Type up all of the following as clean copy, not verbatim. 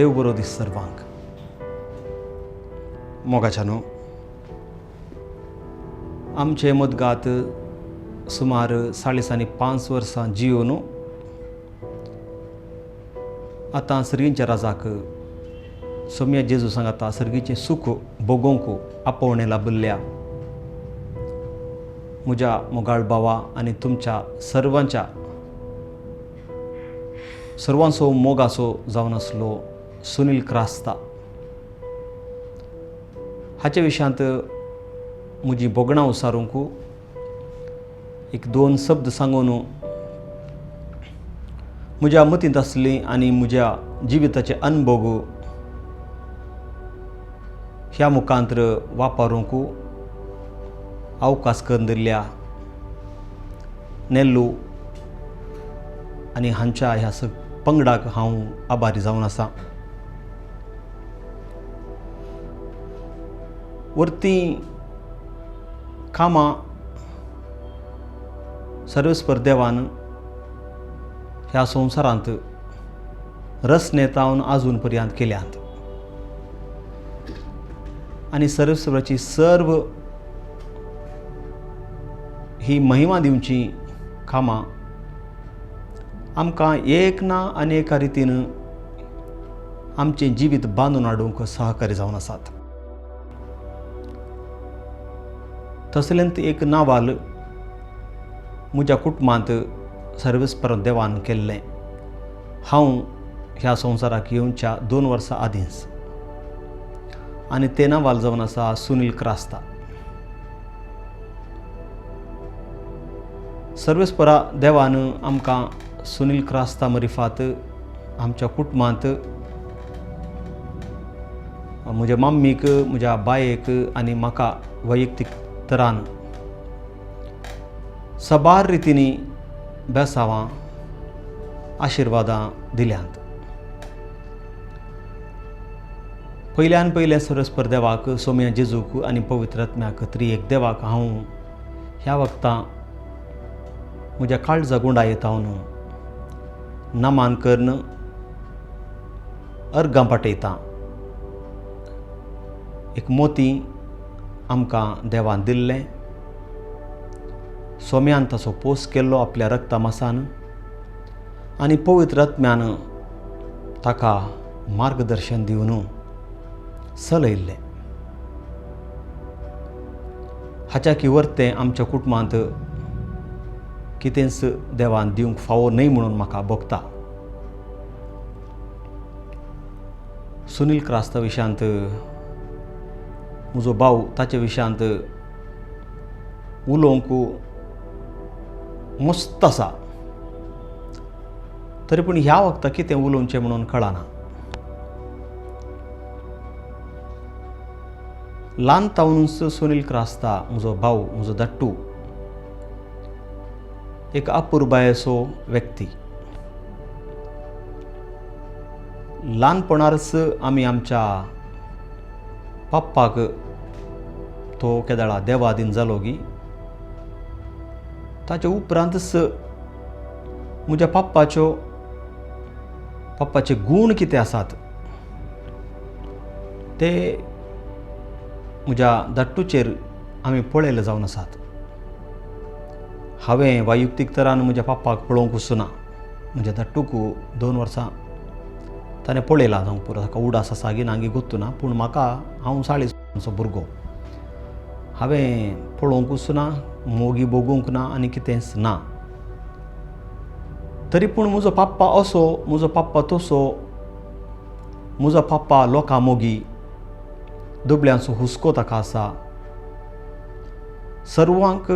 देव बरो दीस सर्वांक. मोगाच्यानो आमचे मदगात सुमार 5.5 वर्सां जियोन आतां सर्गींच्या राजाक सोम्या जेजू सांगाता सर्गीचें सुख भोगोवंक आपोवणें लाभिल्ल्या म्हज्या मोगाळ भावा आनी तुमच्या सर्वांचो मोगाचो जावन आसलो सुनील क्रास्ता हाचे विशयांत म्हजी बोगणां उसारूंक एक 2 शब्द सांगून म्हज्या मतींत आसली आनी म्हज्या जिविताचे अनुभव ह्या मुखांतर वापरूंक अवकाश करून दिल्ल्या नेल्लू आनी हांच्या ह्या पंगडाक हांव आभारी जावन आसा. वर्तीं कामां सर्वेस्पर देवान ह्या संवसारांत रस नेतावन आजून पर्यंत केल्यात आनी सर्वेस्पराची सर्व ही महिमा दिवची कामां आमकां एक ना आनी एका रितीन आमचें जिवीत बांदून हाडूंक सहकारी जावन आसात. तसलेंत एक नावाल म्हज्या कुटुंबांत सर्वेस्पर देवान केल्लें. हांव ह्या संवसाराक येवच्या 2 वर्सां आदींच आनी तें नावाल जावन आसा सुनील क्रास्ता. सर्वेस्परा देवान आमकां सुनील क्रास्ता मरिफात आमच्या कुटुंबांत म्हज्या मम्मीक म्हज्या बायेक आनी म्हाका वैयक्तीक तरान सबार रितीनी बेसांवां आशिर्वादां दिल्यांत. पयल्यान पयले सर्वेस्पर देवाक सोम्या जेजूक आनी पवित्र आत्म्याक त्रिएक देवाक हांव ह्या वक्तां म्हज्या काळजा गुंडायेतावन नमान करून अर्गां पाठयतां. एक मोती आमकां देवान दिल्लें. सोम्यान ताचो पोस केल्लो आपल्या रक्ता मासान आनी पवित्र आत्म्यान ताका मार्गदर्शन दिवन चलयल्लें. हाच्या किवर्तें आमच्या कुटुंबांत कितेंच देवान दिवंक फावो न्हय म्हणून म्हाका भोगता. सुनील क्रास्ता विशयांत म्हजो भाव ताचे विशयांत उलोवंक मस्त आसा, तरी पूण ह्या वक्ताक कितें उलोवचें म्हणून कळना. ल्हान तावनूच सुनील क्रास्ता म्हजो भाव, म्हजो धाकटू एक अपुरबायेचो व्यक्ती. ल्हानपणारच आमी आमच्या पप्पाक तो केदाळा देवाधीन जालो की ताचे उपरांतच म्हज्या पप्पाचे गूण कितें आसात ते म्हज्या धाकटूचेर आमी पळयले जावन आसात. हांवें वैयक्तीक तरान म्हज्या पप्पाक पळोवंक वचूना. म्हज्या धाकटूक 2 वर्सां ताणें पळयलां जावंक पुरो. ताका उडास आसा गी नांगी गोत्तूना, पूण म्हाका हांव 40 भुरगो हांवें पळोवंक वचूना, मोगी भोगूंक ना आनी कितेंच ना. तरी पूण म्हजो पप्पा असो, म्हजो पप्पा तसो, म्हजो पप्पा लोकां मोगी दुबळ्यांचो हुस्को ताका आसा. सर्वांक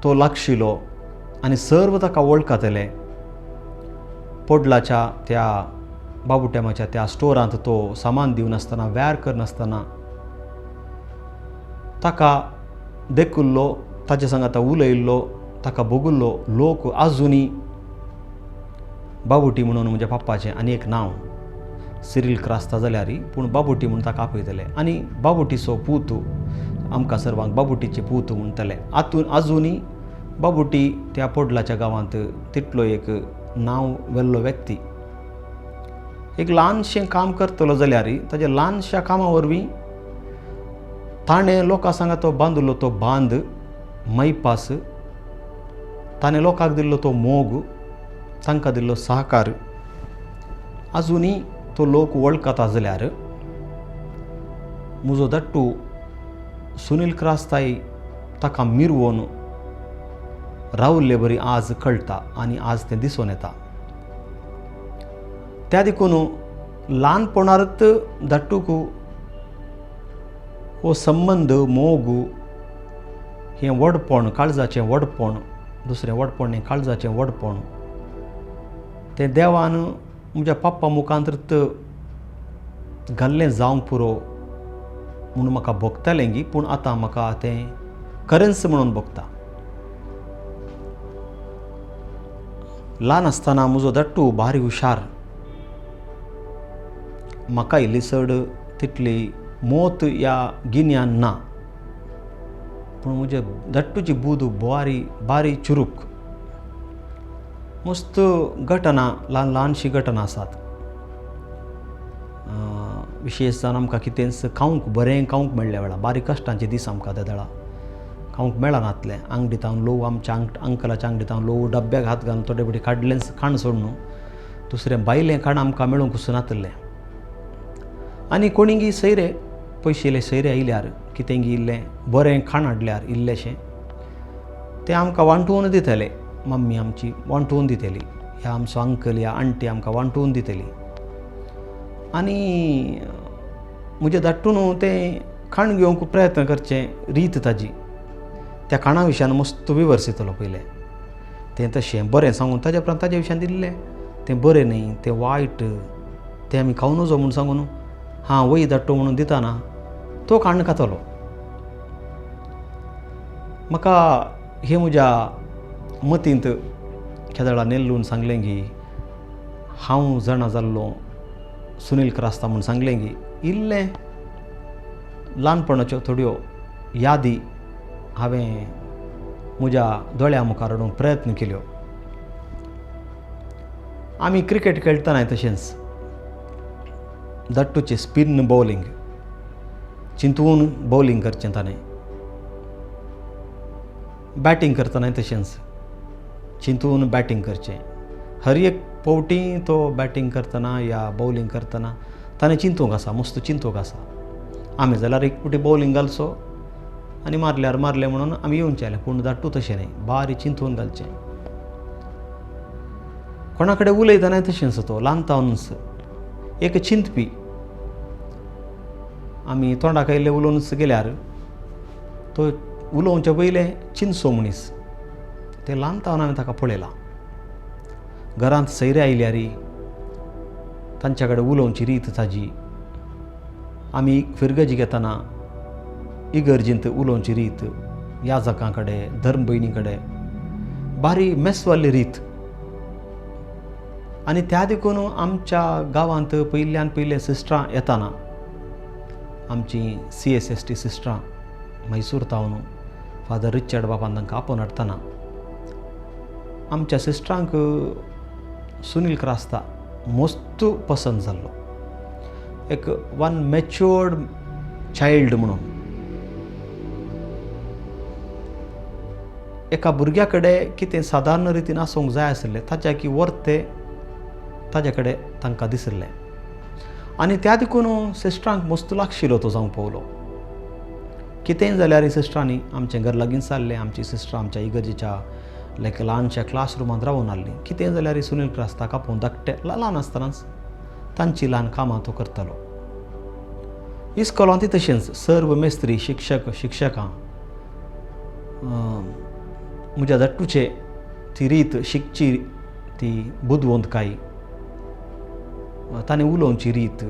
तो लागशिलो आनी सर्व ताका वळखताले. पोडलाच्या त्या बाबुटेमाच्या त्या स्टोरांत तो सामान दिवन आसतना, व्यार करनासतना ताका देखुल्लो, ताचे सांगाता उलयल्लो, ताका भोगुल्लो लोक आजुनी बाबुटी म्हणून म्हज्या पप्पाचें आनी एक नांव सिरील क्रास्ता जाल्यार पूण बाबुटी म्हणून ताका आपयतले. आनी बाबुटीचो पूत आमकां सर्वांक बाबुटीचे पूत म्हणटले. आजुनी बाबुटी त्या पोडलाच्या गांवांत तितलो एक नांव वेल्लो व्यक्ती. एक ल्हानशें काम करतलो जाल्यार ताच्या ल्हानशा कामा वरवीं ताणें लोकां सांगा तो बांदलो तो बांद मैपास, ताणें लोकांक दिल्लो तो मोग, तांकां दिल्लो सहकार आजुनी तो लोक वळखता जाल्यार म्हजो धाकटू सुनील क्रास्ताय ताका मिरवून रावल्ले बरी आज कळटा आनी आज तें दिसून येता. त्या देखून ल्हानपणांत धाकटूक हो संबंद मोग हें व्हडपण, काळजाचें व्हडपण, दुसरें व्हडपण हें काळजाचें व्हडपण तें देवान म्हज्या पप्पा मुखांतूच घाल्लें जावंक पुरो म्हणून म्हाका भोगतालें गी, पूण आतां म्हाका तें खरेंच म्हणून भोगता. ल्हान आसतना म्हजो धाकटू भारी हुशार, म्हाका इल्ली चड तितली मोत ह्या गिन्यान ना, पूण म्हजे धाकटूची बूद बारी चुरूक. मस्त घटना, ल्हान ल्हानशी घटना आसात. विशेश जावन आमकां कितेंच खावंक बरें खावंक मेळ्ळें वेळा, बारी कश्टांचे दीस आमकां त्या वेळा खावंक मेळनातलें. अंगडीतावन लोव, आमच्या अंकलाच्या अंगडीतावन लोव डब्याक हात घालून थोडे बडी काडलें खाण सोडून दुसरें भायलें खाण आमकां मेळूंक वचनातलें. आनी कोणींगी सयरे पयशे इल्ले सयरे आयल्यार, कितेंगी इल्लें बरें खाण हाडल्यार इल्लेशें तें आमकां वांटून दितले. मम्मी आमची वांटून दितली, ह्या आमचो अंकल या आंटी आमकां वांटून दितली. आनी म्हजें धाकटून तें खाण घेवंक प्रयत्न करचें रीत ताजी. त्या खाणा विशयान मस्त विवर्सितलो पयलें. तें तशें बरें सांगून ताजे उपरांत ताजे विशयान दिल्लें तें बरें न्ही, तें वायट, तें आमी खावं नजो म्हूण सांगून हां वय धाकटू म्हणून दिताना तो खाण खातलो. म्हाका हें म्हज्या मतींत केदळा नेल्लून सांगलें गी, हांव जाणा जाल्लो सुनील क्रास्ता म्हूण सांगलें गी. इल्लें ल्हानपणाच्यो थोड्यो यादी हांवें म्हज्या दोळ्या मुखार हाडूंक प्रयत्न केल्यो. आमी क्रिकेट खेळटनाय तशेंच धाकटूचें स्पिन बॉलिंग चिंतून बॉलिंग करचें, ताणें बॅटिंग करतनाय तशेंच चिंतून बॅटिंग करचें. हर एक फावटी तो बॅटिंग करतना या बॉलिंग करतना ताणें चिंतूंक आसा, मस्त चिंतूंक आसा. आमी जाल्यार एक फावटी बॉलिंग घालचो आनी मारल्यार मारलें म्हणून आमी येवंचे जालें, पूण धाकटू तशें न्ही, बारी चिंतून घालचें. कोणा कडेन उलयतनाय तशेंच तो ल्हानतावनूच एक चिंतपी. आमी तोंडाक आयिल्लें उलोवनच गेल्यार तो उलोवचे पयलें चिंतसो मनीस. तें ल्हानतावन हांवें ताका पळयलां. घरांत सयरे आयल्यार तांच्या कडेन उलोवची रीत ताजी, आमी फिरगजी घेतना इगर्जींत उलोवची रीत, याजकां कडेन, धर्म भयणी कडेन बारी मेस्वाली रीत. आनी त्या देखून आमच्या गांवांत पयल्यान पयले सिस्टरां येताना, आमची CSST सिस्टरां मैसूर तावन फादर रिचर्ड बाबान तांकां आपोवन हाडटना आमच्या सिस्टरांक सुनील क्रास्ता मस्त पसंद जाल्लो. एक वन मॅच्युअर्ड चायल्ड म्हणून. एका भुरग्या कडेन कितें सादारण रितीन आसूंक जाय आसलें ताच्या की वर्ते ताजे कडेन तांकां दिसलें. आनी त्या देखून सिस्टरांक मस्त लागशिल्लो तो जावंक पावलो. कितेंय जाल्यार सिस्टरांनी आमचें घर लागीं जाल्लें, आमची सिस्टर आमच्या इगर्जेच्या लायक ल्हानशा क्लासरुमांत रावून आसली. कितेंय जाल्यार सुनील क्रास्ताक आपोवन धाकटें ल्हान आसतनाच तांची ल्हान कामां तो करतालो. इस्कॉलांतय तशेंच सर्व मेस्त्री, शिक्षकां म्हज्या धाकटूचे ती रीत शिकची, ती बुदवंतकाय, ताणें उलोवची रीत,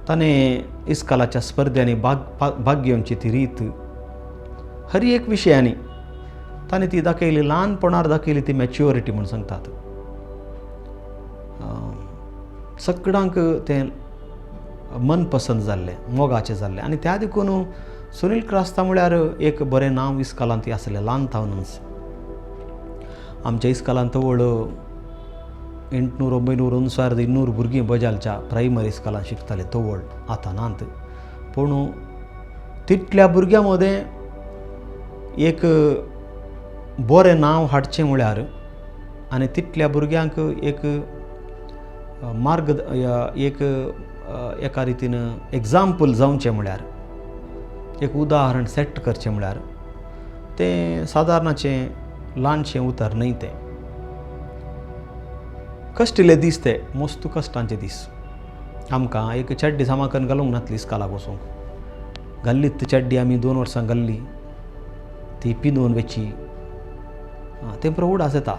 ताणें इस्कॉलाच्या स्पर्धांनी भाग घेवची ती रीत, हर एक विशयांनी ताणें ती दाखयली. ल्हानपणार दाखयली ती मॅच्युरिटी म्हूण सांगतात. सगळ्यांक तें मनपसंद जाल्लें, मोगाचें जाल्लें. आनी त्या देखून सुनील क्रास्ता म्हळ्यार एक बरें नांव इस्कॉलांत आसलें ल्हानतावनूच. आमच्या इस्कॉलांत व्हड 800-900 भुरगीं बजालच्या प्रायमरी स्कुलान शिकताले तवळ आतां नात. पूण तितल्या भुरग्यां मदें एक बरें नांव हाडचें म्हळ्यार आनी तितल्या भुरग्यांक एक एका रितीन एग्जाम्पल जावचें म्हळ्यार, एक उदाहरण सेट करचें म्हळ्यार तें सादारणाचें ल्हानशें उतर न्हय. तें कश्टिले दीस, ते मस्त कश्टांचे दीस. आमकां एक चड्डी सामाकन घालूंक नासली इस्कालाक वचूंक. घाल्ली ती चड्डी आमी 2 वर्सां घाल्ली, ती पिनून वेची, तें पुरो उडास येता.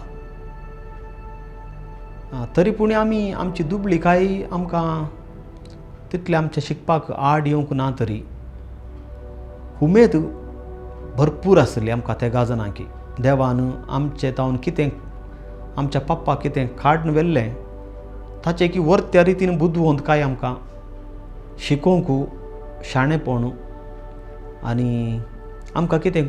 तरी पूण आमी आमची दुबळीकाय आमकां तितलें आमचें शिकपाक आड येवंक ना. तरी उमेद भरपूर आसली आमकां त्या गाजनां की देवान आमचें तावन कितें आमच्या पप्पाक कितें काडून व्हेल्लें ताचें की व्हर त्या रितीन बुदवंत काय आमकां शिकोवंक शाणेपण आनी आमकां कितें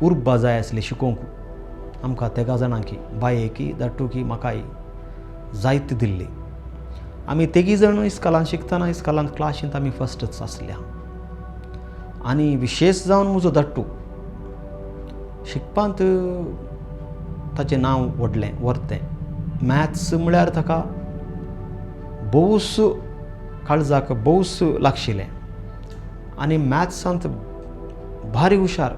उर्बा जाय आसली शिकोवंक आमकां त्या जाणां की बायेकी धाट्टू की म्हाकाय जायती दिल्ली. आमी तेगी जण इस्कालांत शिकतना इस्कालांत क्लासींत आमी फस्टच आसल्या. आनी विशेश जावन म्हजो धाट्टू शिकपांत ताचें नांव व्हडलें व्हरतें. मॅथ्स म्हळ्यार ताका भोवूस काळजाक भोवूस लागशिल्लें आनी मॅथ्सांत भारी हुशार.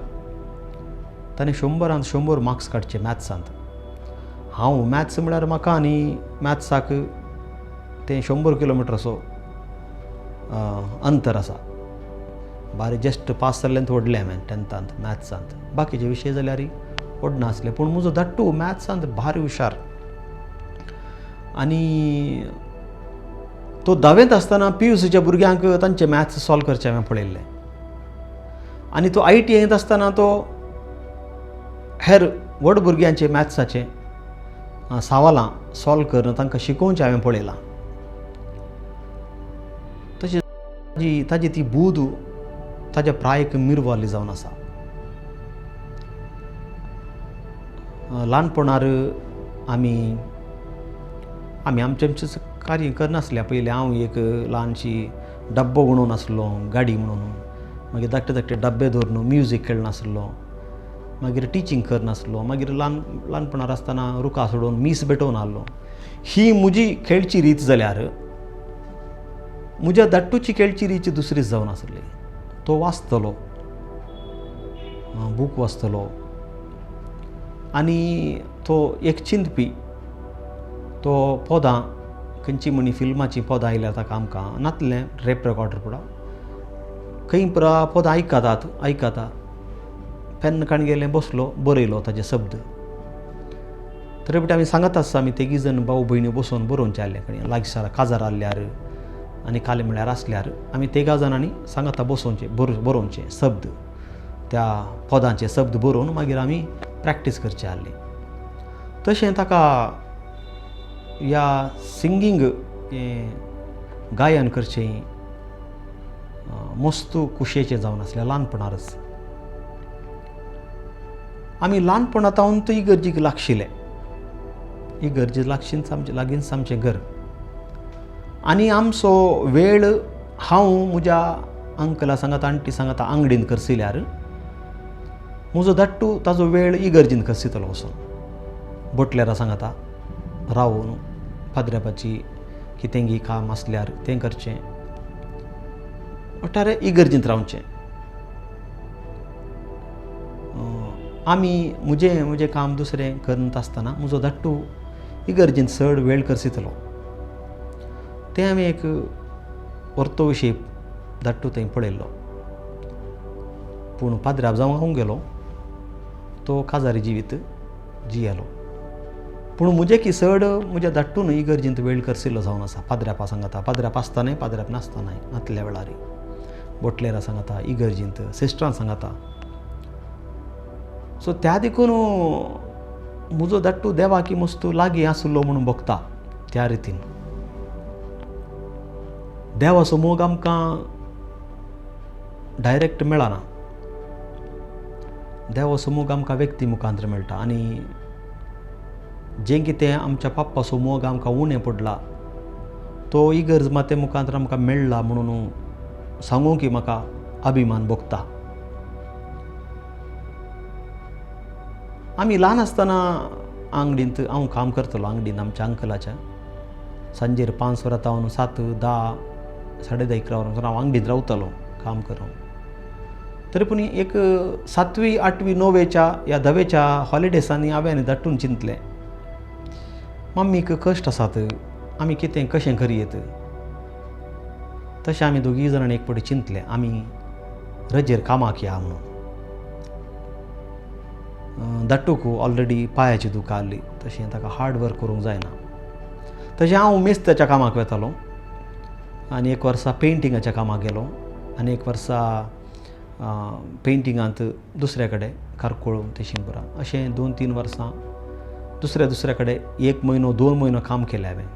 ताणें 100 मार्क्स काडचे मॅथ्सांत. हांव मॅथ्स म्हळ्यार म्हाका आनी मॅथ्साक तें 100 किलोमिटर असो अंतर आसा. बारी जस्ट पास जाल्लेंत व्हडलें हांवें 10थांत मॅथ्सांत. बाकीचे विशय जाल्यार व्हड नासले. पूण म्हजो धाट्टू मॅथ्सांत भारी हुशार. आनी तो 10वेंत आसतना PUCच्या भुरग्यांक तांचे मॅथ्स सॉल्व करचें हांवें पळयल्लें. आनी तो ITIंत आसतना तो हेर व्हड भुरग्यांचे मॅथ्साचे सवालां सॉल्व करून तांकां शिकोवचें हांवें पळयलां. तशें ताजी ती बूद ताज्या प्रायेक मिरवाली जावन आसा. ल्हानपणार आमी आमचें कार्य करनासले. पयलीं हांव एक ल्हानशी डब्बो म्हणून आसलो, गाडी म्हणून. मागीर धाकटे डब्बे धरून म्युजीक खेळनासलो. मागीर टिचींग करनासलो. मागीर ल्हानपणार आसतना रुखां सोडून मीस भेटोवन आहलो. ही म्हजी खेळची रीत जाल्यार म्हज्या धाट्टूची खेळची रीत दुसरीच जावन आसली. तो वाचतलो, बूक वाचतलो आनी तो एक चिंतपी. तो पदां खंयची म्हणी फिल्माची पदां आयल्यार ताका आमकां नातलें रेप रेकॉर्डर पुरो खंय पदां आयकता पेन काडून गेलें बसलो बरयलो ताजे शब्द. तरी पूण आमी सांगत आसता आमी तेगी जण भाऊ भयणी बसून बरोवचें आहलें खंय लागसार काजार आसल्यार आनी काले म्हळ्यार आसल्यार आमी तेगा जाणांनी सांगता बसोवचें बरोवचें शब्द, त्या पदांचे शब्द बरोवन मागीर आमी प्रॅक्टीस करचें आहली. तशें ताका ह्या सिंगींग गायन करचें मस्त कुशेचें जावन आसलें ल्हानपणारच. आमी ल्हानपणांतावन इगर्जीक लागशिल्ले. इगर्जी लागींच आमचें घर. आनी आमचो वेळ हांव म्हज्या अंकला सांगता आंटी सांगता आंगडीन करसिल्यार म्हजो धाट्टू ताजो वेळ इगर्जीन करसितलो वचून. बोटल्यारा सांगता रावून पाद्र्यापाची कितेंगी काम आसल्यार तें करचें. ಒಟ್ಟಾರೆ इगर्जींत रावचें. आमी म्हजें काम दुसरें करत आसतना म्हजो धाट्टू इगर्जींत चड वेळ करसितलो. तें हांवें एक परतो विशय धाट्टू थंय पळयल्लो. पूण पाद्र्याप जावं हांव गेलो तो काजारी जिवीत जियेलो. पूण म्हजें की चड म्हज्या धाट्टून इगर्जींत वेळ करसिल्लो जावन आसा. पाद्र्यापा सांगता पाद्र्याप आसतनाय पाद्र्याप नासतनाय नातल्या वेळार बोटलेरा सांगता इगर्जींत सिस्टरां सांगता. सो त्या देखून म्हजो धाट्टू देवाकी मस्त लागीं आसलो म्हणून बगता. त्या रितीन देवाचो मोग आमकां डायरेक्ट मेळना. देवाचो मोग आमकां व्यक्ती मुखांतर मेळटा. आनी जें कितें आमच्या पप्पाचो मोग आमकां उणें पडला तो इगर्ज माते मुखांतर आमकां मेळ्ळा म्हणून सांगूंक म्हाका अभिमान भोगता. आमी ल्हान आसतना अंगडींत हांव काम करतलो अंगडीन आमच्या अंकलाच्या. सांजेर 5 वरां तावन 7, 10, 10:30, 11 वरां हांव अंगडींत रावतालो काम करून. तरी पूण एक 7वी, 8वी, 9वेच्या ह्या 10वेच्या हॉलिडेसांनी हांवें धाडटून चिंतलें, मम्मीक कश्ट आसात, आमी कितें कशें करीत. तशें आमी दोगी जाणांनी एक फावटी चिंतलें आमी रजेर कामाक या म्हणून. धाकटूक ऑलरेडी पांयाची दुखां आसली, तशें ताका हार्ड वर्क करूंक जायना. तशें हांव मेस्त्याच्या कामाक वेतालो आनी एक वर्सा पेंटिंगाच्या कामाक गेलो आनी एक वर्सा पेंटिंगांत दुसरे कडेन कारकुळ ते शिंपुरा अशें 2-3 वर्सां दुसऱ्या कडेन 1 म्हयनो 2 म्हयनो काम केलें हांवें.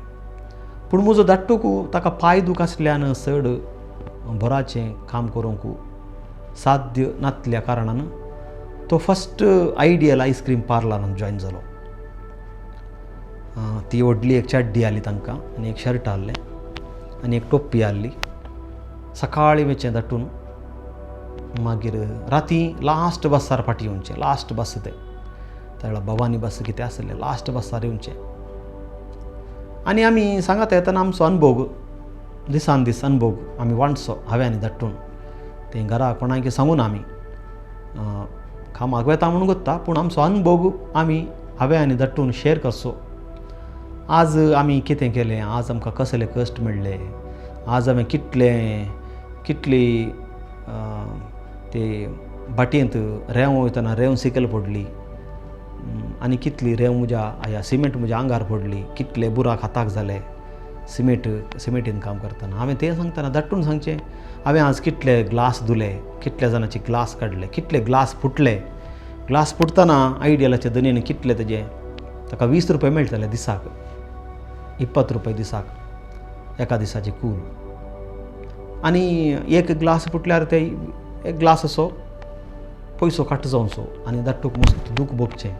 पूण म्हजो धाकटूक ताका पांय दूख आसल्यान चड बराचें काम करूंक साध्य नासल्या कारणान तो फस्ट आयडियल आयस्क्रीम पार्लरांत जॉयन जालो. ती व्हडली एक चड्डी आहली तांकां आनी एक शर्ट आहलें आनी एक टोपी आहली. सकाळीं वचचें धाडटून मागीर रातीं लास्ट बसार फाटीं येवचें. लास्ट बस ते त्या भवानी बस कितें आसलें लास्ट बसार येवचें. आनी आमी सांगात येतना आमचो अनुभव दिसान दीस अनुभव आमी वांटचो हांवें आनी धाडटून. तें घरा कोणाक सांगून आमी कामाक वेता म्हणून करता पूण आमचो अनुभव हांवें आनी धाडटून शेअर करचो. आज आमी कितें केलें, आज आमकां कसले कश्ट मेळ्ळे, आज हांवें कितली ते बाटयेंत रेंव वयतना रेंव सकयल पडली आनी रेंव म्हज्या सिमेंट म्हज्या आंगार पडली, कितले बुराक हाताक जाले सिमेंटीन काम करतना. हांवें तें सांगतना धाडटून सांगचें हांवें आज कितले ग्लास धुले, कितल्या जाणांचे ग्लास काडले, कितले ग्लास फुटले. ग्लास फुटतना आयडियलाच्या दनयेन कितले ताका 20 रुपया मेळटले दिसाक, 20 रुपया दिसाक एका दिसाचे कूल. आनी एक ग्लास फुटल्यार ते एक ग्लासाचो पयसो काट जावचो आनी धाकटूक मस्त दूख भोगचें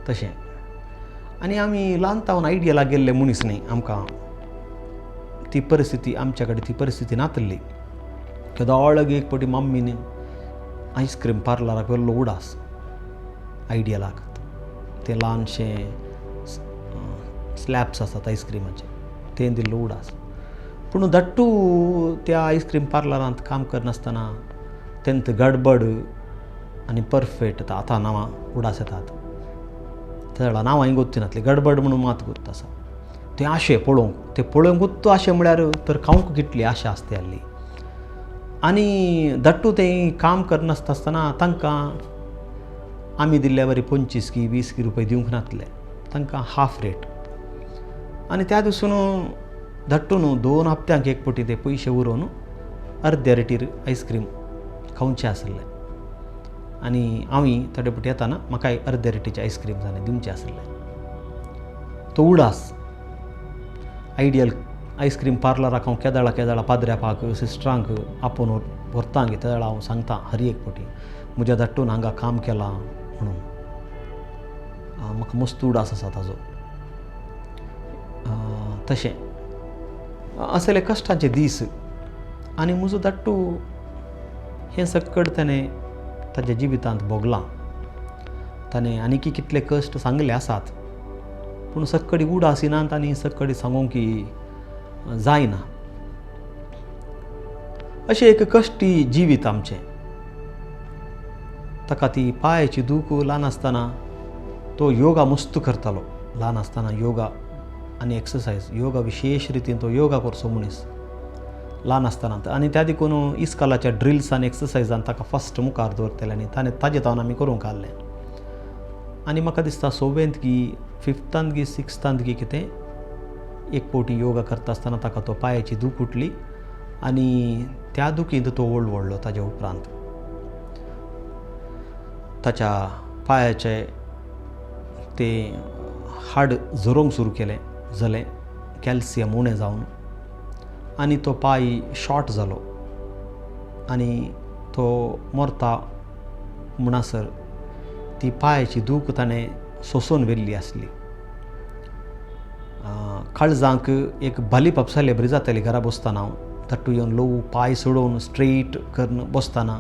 तशें. आनी आमी ल्हान तावन आयडियलाक गेल्ले मनीस न्ही, आमकां ती परिस्थिती आमच्या कडेन ती परिस्थिती नासली. केदोळग एक फावटी मम्मीन आयस्क्रीम पार्लराक व्हेल्लो उडास आयडियलाक. तें ल्हानशें स्लॅब्स आसात आयस्क्रिमाचे तें दिल्लो उडास. पूण धाकटू त्या आयस्क्रीम पार्लरांत काम करनासतना तेंत गडबड आनी परफेक्ट आतां नांवां उडास येतात. त्या नांवांय गोत्ती नासली, गडबड म्हणून मात गोत्त आसा. तें आशे पळोवंक गुत्तो आशे म्हळ्यार तर खावंक कितली आशा आसता आहली. आनी धाकटू तें काम करनासतना तांकां आमी दिल्ल्या बरी 25 की 20 की रुपया दिवंक नासले, तांकां हाफ रेट. आनी त्या दिसून धाकटून 2 हप्त्यांक एक फावटी ते पयशे उरोवन अर्द्या रेटीर आयस्क्रीम खावचें आसलें. आनी हांवें थोडे फावटी येताना म्हाकाय अर्द्या रेटीचें आयस्क्रीम जालें दिवचें आसलें. तो उडास आयडियल आयस्क्रीम पार्लराक हांव केदाळा पाद्र्यापाक सिस्टरांक आपोवन व्हरतां गे तेदाळ हांव सांगता हर एक फावटी म्हज्या धाकटून हांगा काम केलां म्हणून. म्हाका मस्त उडास आसा ताजो. तशें असले कश्टाचे दीस. आनी म्हजो धाकटू हें सकट ताणें ताच्या जिवितांत भोगलां. ताणें आनीक कितले कश्ट सांगले आसात पूण सक्कडी उडास येनात आनी सक्कडी सांगूंक जायना. अशें एक कश्टी जिवीत आमचें. ताका ती पांयाची दूख ल्हान आसतना तो योगा मस्त करतालो. ल्हान आसतना योगा आनी एक्सरसायज योगा विशेश रितीन तो योगा करचो मनीस ल्हान आसतना. आनी त्या देखून इस्कालाच्या ड्रिल्स आनी एक्सरसायजान ताका फस्ट मुखार दवरतले आनी ताजें तावन आमी करूंक आहलें. आनी म्हाका दिसता 7th की 5th की 6th की कितें एक फावटी योगा करता आसतना ताका तो पांयाची दूख उठली आनी त्या दुखींत तो वळलो. ताज्या उपरांत ताच्या पांयाचे ते हाड झरोंक सुरू केलें जालें कॅल्शियम उणें जावन आनी तो पांय शॉर्ट जालो आनी तो मरता म्हणसर ती पांयाची दूख ताणें सोसून व्हेल्ली आसली. काळजांक एक भाली पापसाले बरी जाताली घरा बसतना हांव. तट्टू येवन ल्हव पाय सोडून स्ट्रेट करून बसतना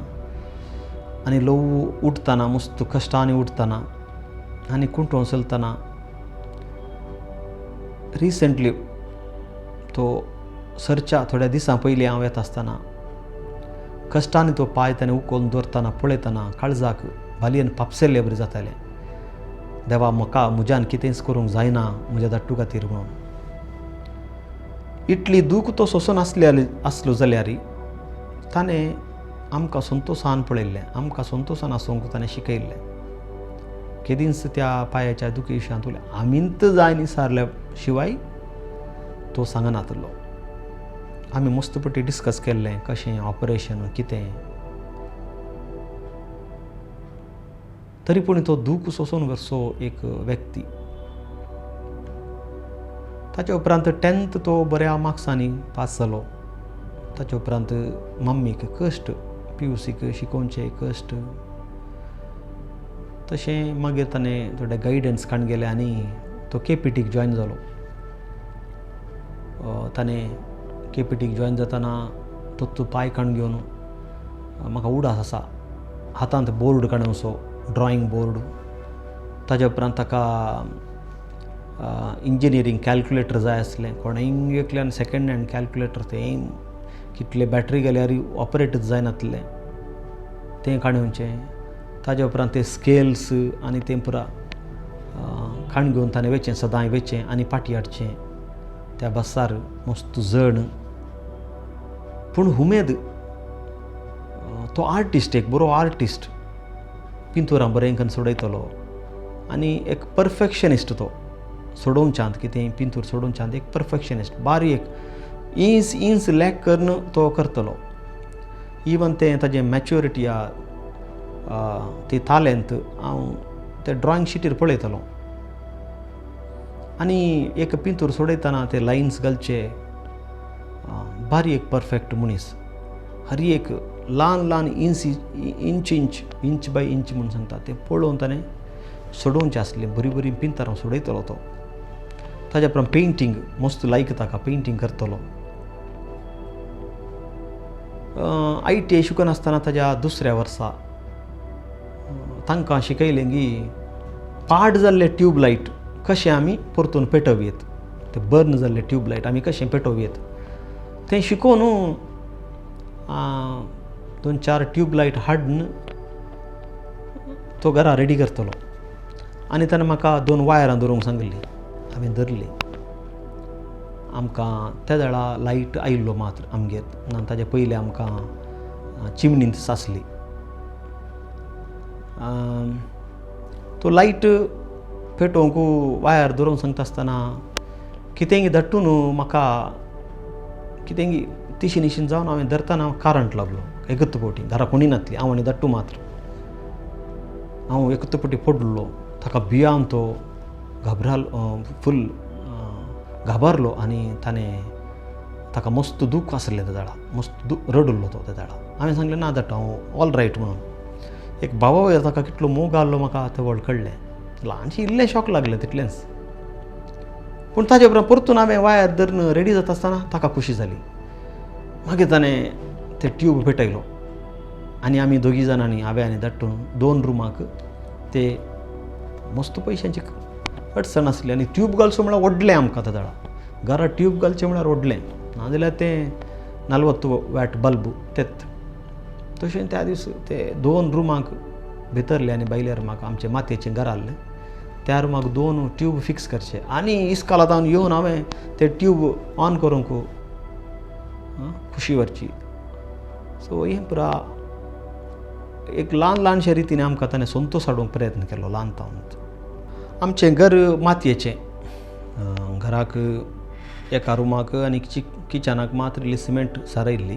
आनी ल्हव उठतना मस्त कश्टांनी उठतना आनी कुंठोवन चलतना. रिसंटली तो सरच्या थोड्या दिसां पयलीं हांव येता आसतना कश्टांनी तो पाय ताणें उखलून दवरतना पळयतना काळजाक भालयेन पापसेल्ले बरी जातालें. देवा म्हाका म्हज्यान कितेंच करूंक जायना म्हज्या धाट्टू खातीर म्हणून. इतली दूख तो सोसून आसलो जाल्यार ताणें आमकां संतोशान पळयल्लें, आमकां संतोशान आसूंक ताणें शिकयल्लें. केदींच त्या पांयाच्या दुखी विशयांत उलयलें. आमींत जायन विचारल्या शिवाय तो सांगनातलो. आमी मस्तपटी डिस्कस केल्लें कशें ऑपरेशन कितें. तरी पूण तो दूख सोसून वचो एक व्यक्ती. ताचे उपरांत 10th तो बऱ्या मार्क्सांनी पास जालो. ताचे उपरांत मम्मीक कश्ट, PUCक शिकोवचे कश्ट. तशें मागीर ताणें थोडे गायडन्स काण गेले आनी तो KPTक जॉयन जालो. ताणें KPTक जॉयन जातना तो पांय काण घेवन म्हाका उडास आसा हातांत बोर्ड काडूंचो, ड्रॉईंग बोर्ड. ताच्या उपरांत ताका इंजिनियरींग कॅल्क्युलेटर जाय आसलें. कोणेंय एकल्यान सेकंड हँड कॅल्क्युलेटर तें कितले बॅटरी गेल्यार ऑपरेटच जायनातलें तें काडूंचें. ताच्या उपरांत ते स्केल्स आनी तें पुरा काण घेवन ताणें वेचें, सदां वेचें आनी पाटी हाडचें त्या बसार मस्त जड. पूण उमेद तो आर्टिस्ट, एक बरो आर्टिस्ट, पिंतुरां बरें करून सोडयतलो आनी एक परफेक्शनिस्ट तो सोडोवच्यात कितें पिंतूर सोडोवच्यात एक परफेक्शनिस्ट. बारीक इंच लॅक करून तो करतलो. इवन तें ताजें मॅच्युरिटी ती टॅलंट हांव ते ड्रॉईंग शिटीर पळयतलो. आनी एक पिंतूर सोडयतना ते लायन्स घालचे बारी एक परफेक्ट मनीस. हर एक ल्हान ल्हान इंच बाय इंच म्हणून सांगता तें पळोवन ताणें सोडोवचें आसलें. बरी बरी पिंतरां सोडयतलो तो. ताच्या उपरांत पेंटींग मस्त लायक ताका, पेंटींग करतलो. ITI शिकून आसतना ताच्या दुसऱ्या वर्सा तांकां शिकयलें की पाड जाल्ले ट्यूबलायट कशें आमी परतून पेटोवयेत, ते बर्न जाल्ले ट्यूबलायट आमी कशें पेटोवयेत तें शिकोवन 2-4 ट्यूबलायट हाडून तो घरा रेडी करतलो. आनी ताणें म्हाका 2 वायरां दवरूंक सांगलीं. हांवें धरलीं. आमकां त्या वेळा लायट आयिल्लो मात्र आमगेर ना. ताचे पयलीं आमकां चिमनींत सासली. तो लायट पेटोवंक वायर दवरूंक सांगता आसतना कितेंय धट्टून म्हाका कितेंय तिशीनिशीन जावन हांवें धरतना करंट लागलो एकच फावटी. घरा कोणी नासली, हांव आनी धट्टू मात्र. हांव एकच फावटी पडलो. ताका भियान तो फूल घाबरलो आनी ताका मस्त दूख आसलें त्या वेळा. मस्त रडलो तो त्या वेळा. हांवें सांगलें ना धट्टू हांव ऑल रायट म्हणून. एक भावा वयर ताका कितलो मोग आसलो म्हाका तें व्हड कळ्ळें. ल्हानशें इल्लें शॉक लागलें तितलेंच. पूण ताचे उपरांत परतून हांवें वायर धरून रेडी जाता आसतना ताका खुशी जाली. मागीर ताणें ते ट्यूब पेटयलो आनी आमी दोगी जाणांनी हांवें आनी धाट्टून 2 रुमाक ते मस्त पयशांची अडचण आसली. आनी ट्यूब घालचो म्हळ्यार व्हडलें आमकां त्या वेळा. घरा ट्यूब घालचें म्हळ्यार व्हडलें, नाजाल्यार तें 40 वॅट बल्ब तेत. तशें त्या दीस ते 2 रुमाक भितरले आनी भायल्या रुमाक आमचें मातयेचें घर आसलें. त्या रुमाक 2 ट्यूब फिक्स करचे आनी इस्कालांत येवन हांवें ते ट्यूब ऑन करूंक खुशी व्हरची. सो हें पुरा एक ल्हानशे रितीन आमकां ताणें संतोश हाडूंक प्रयत्न केलो ल्हानपणांत. आमचें घर मातयेचें. घराक एका रुमाक आनी किचनाक मात्र इल्ली सिमेंट सारयल्ली,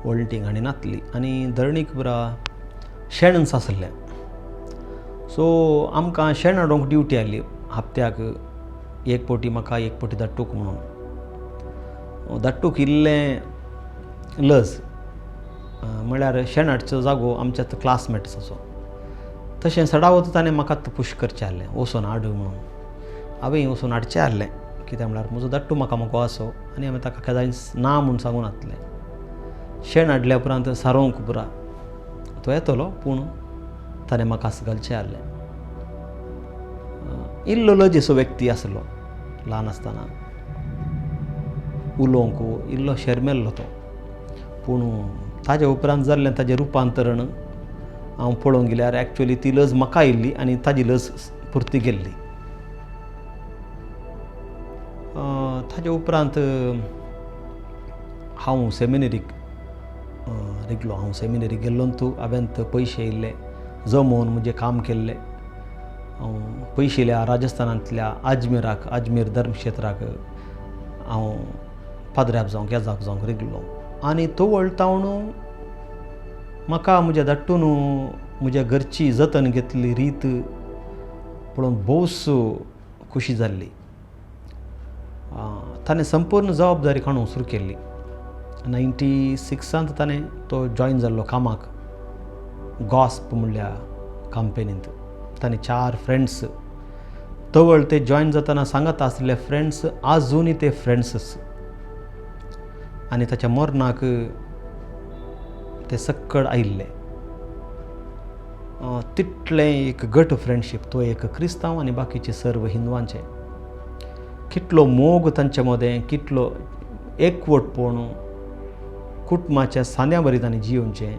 वोल्टींग आनी नातली. आनी धरणीक पुरा शेण सासलें. सो आमकां शेण हाडूंक ड्युटी आसली हप्त्याक. एक फावटी म्हाका, एक फावटी धाट्टूक म्हणून. धाट्टूक इल्लें लज म्हळ्यार शेण हाडचो जागो आमच्याच क्लासमेट्साचो. तशें सडावत ताणें म्हाका पुश करचें आहलें वचून हाड म्हणून. हांवें वचून हाडचें आहलें, कित्याक म्हळ्यार म्हजो धाकटू म्हाका मोको आसो आनी हांवें ताका केदांय ना म्हूण सांगून आसलें. शेण हाडल्या उपरांत सारोवंक पुरा तो येतलो, पूण ताणें म्हाका घालचें आहलें. इल्लो लजेसो व्यक्ती आसलो ल्हान आसतना, उलोवंक इल्लो शर्मेल्लो तो. पूण ताजे उपरांत जाल्लें ताजें रुपांतरण हांव पळोवंक गेल्यार एक्चुअली ती लज म्हाका आयिल्ली आनी ताजी लज पुर्ती गेल्ली. ताजे उपरांत हांव सेमिनरीक रिगलो. हांव सेमिनरीक गेल्लोंतू हांवें पयशे येयल्ले जमोवन म्हजें काम केल्लें. हांव पयशे येयल्या राजस्थानांतल्या अजमेर धर्मक्षेत्राक हांव पाद्र्याप जावंक येजाक जावंक रिगलो. आनी तो वळटावन म्हाका म्हज्या धाकटून म्हज्या घरची जतन घेतली रीत पळोवन भोवस खुशी जाल्ली. ताणें संपूर्ण जबाबदारी काडूंक सुरू केल्ली. 96 ताणें तो जॉयन जाल्लो कामाक गॉस्प म्हणल्या कंपनींत. ताणें 4 फ्रेंड्स तवळ ते जॉयन जातना सांगत आसले फ्रेंड्स आजुनूय ते फ्रेंड्सच. आनी ताच्या मरणाक ते सक्कड आयिल्ले. तितलें एक घट फ्रेंडशीप. तो एक क्रिस्तांव आनी बाकीचे सर्व हिंदवांचे. कितलो मोग तांचे मदें, कितलो एकवटपण, कुटुंबाच्या सांद्या बरी ताणें जियोवचें.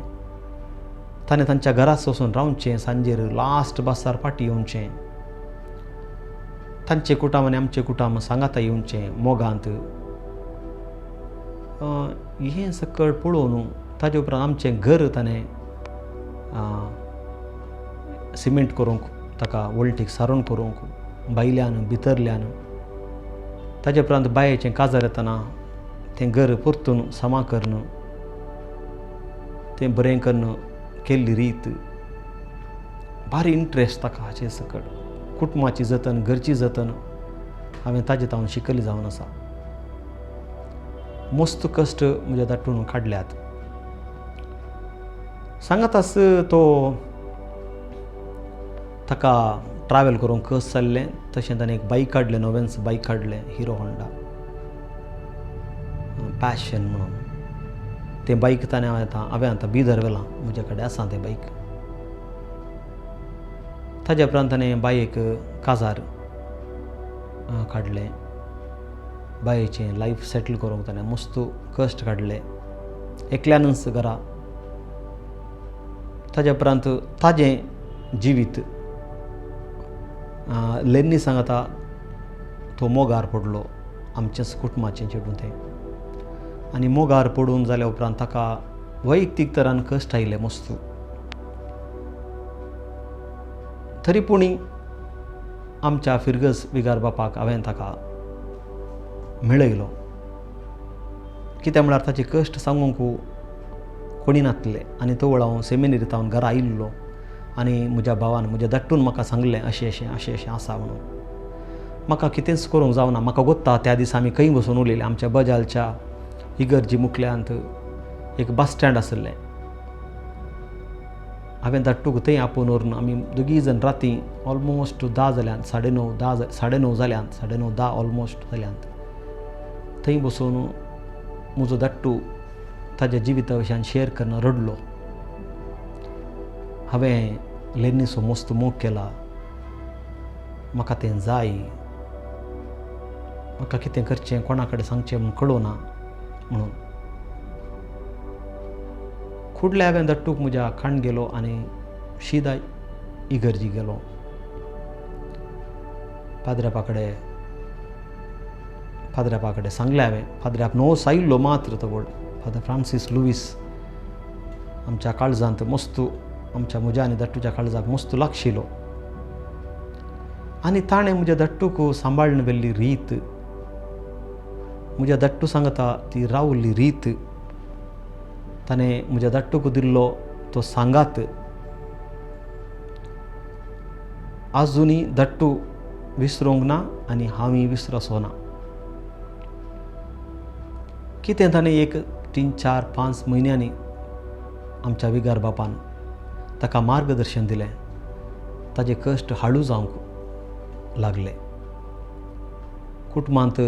ताणें तांच्या घरांत वचून रावचें, सांजेर लास्ट बसार फाटी येवचें, तांचे कुटाम आनी आमचे कुटाम सांगाता येवचें मोगांत. हें सकयल पळोवन ताजे उपरांत आमचें घर ताणें सिमेंट करूंक, ताका वल्टीक सारोन करूंक, भायल्यान भितरल्यान. ताजे उपरांत बायेचें काजार येतना तें घर परतून सामा करणं, तें बरें करणं केल्ली रीत भारी इंट्रस्ट ताका हाचे सकट. कुटुंबाची जतन, घरची जतन हांवें ताजे तावन शिकयली जावन आसा. मस्त कश्ट म्हज्या धाकटून काडल्यात. सांगात आस तो ताका ट्रॅवल करूंक कस जाल्लें, तशें ताणें एक बायक काडलें, नोवेन्स बायक काडलें, हिरो होंडा पॅशन म्हणून. तें बायक हांवें आतां बिदर व्हेलां, म्हजे कडेन आसा तें बायक. ताजे उपरांत ताणें बायेक काजार काडलें. बायेचें लायफ सेटल करूंक ताणें मस्त कश्ट काडले, एकल्यानच घरा. ताजे उपरांत ताजें जिवीत लेनी सांगता तो मोगार पडलो आमचेच कुटुंबाचें चेडूं तें. आनी मोगार पडून जाल्या उपरांत ताका वैयक्तीक तरान कश्ट आयले मस्त. तरी पूण आमच्या फिरगस विगार बापाक हांवें ताका मेळयलो, कित्याक म्हळ्यार ताचे कश्ट सांगूंक कोणी नासले. आनी तो वेळ हांव सेमिनरींत हांव घरा आयिल्लो आनी म्हज्या भावान, म्हज्या धाकटून म्हाका सांगलें अशें आसा म्हणून. म्हाका कितेंच करूंक जावना. म्हाका गोत्ता त्या दिसा आमी खंय बसून उलयले. आमच्या बजालच्या इगर्जी मुखल्यांत एक बस स्टँड आसलें. हांवें धाकटूक थंय आपोवन व्हरून आमी दोगी जण राती ऑलमोस्ट 10 जाल्यांत, 9:30 जाल्यांत, 9:30 ऑलमोस्ट जाल्यांत. थंय बसून म्हजो धाकटू ताज्या जिविता विशयान शेअर करना रडलो. हांवें लेनिसो मस्त मोग केला, म्हाका तें जाय, म्हाका कितें करचें, कोणा कडेन सांगचें म्हूण कळना म्हणून. फुडले हांवें धाकटूक म्हज्या खाण गेलो आनी शिदा इगर्जी गेलो. पाद्र्यापा कडेन सांगलें हांवें. पाद्र्याप नवोस आयिल्लो मात्र तो व्हड फादर फ्रांसीस लुईस आमच्या काळजांत मस्त, आमच्या म्हज्या आनी धाकटूच्या काळजाक मस्त लागशिलो. आनी ताणें म्हज्या धाकटूक सांबाळून व्हेल्ली रीत, म्हज्या धाकटू सांगता ती रावल्ली रीत, ताणें म्हज्या धाकटूक दिल्लो तो सांगात आजुनी धाकटू विसरूंक ना आनी हांवूय विसरसो ना. कितें ताणें एक 3-4-5 म्हयन्यांनी आमच्या विगार बापान ताका मार्गदर्शन दिलें. ताजे कश्ट हळू जावंक लागले. कुटुंबांत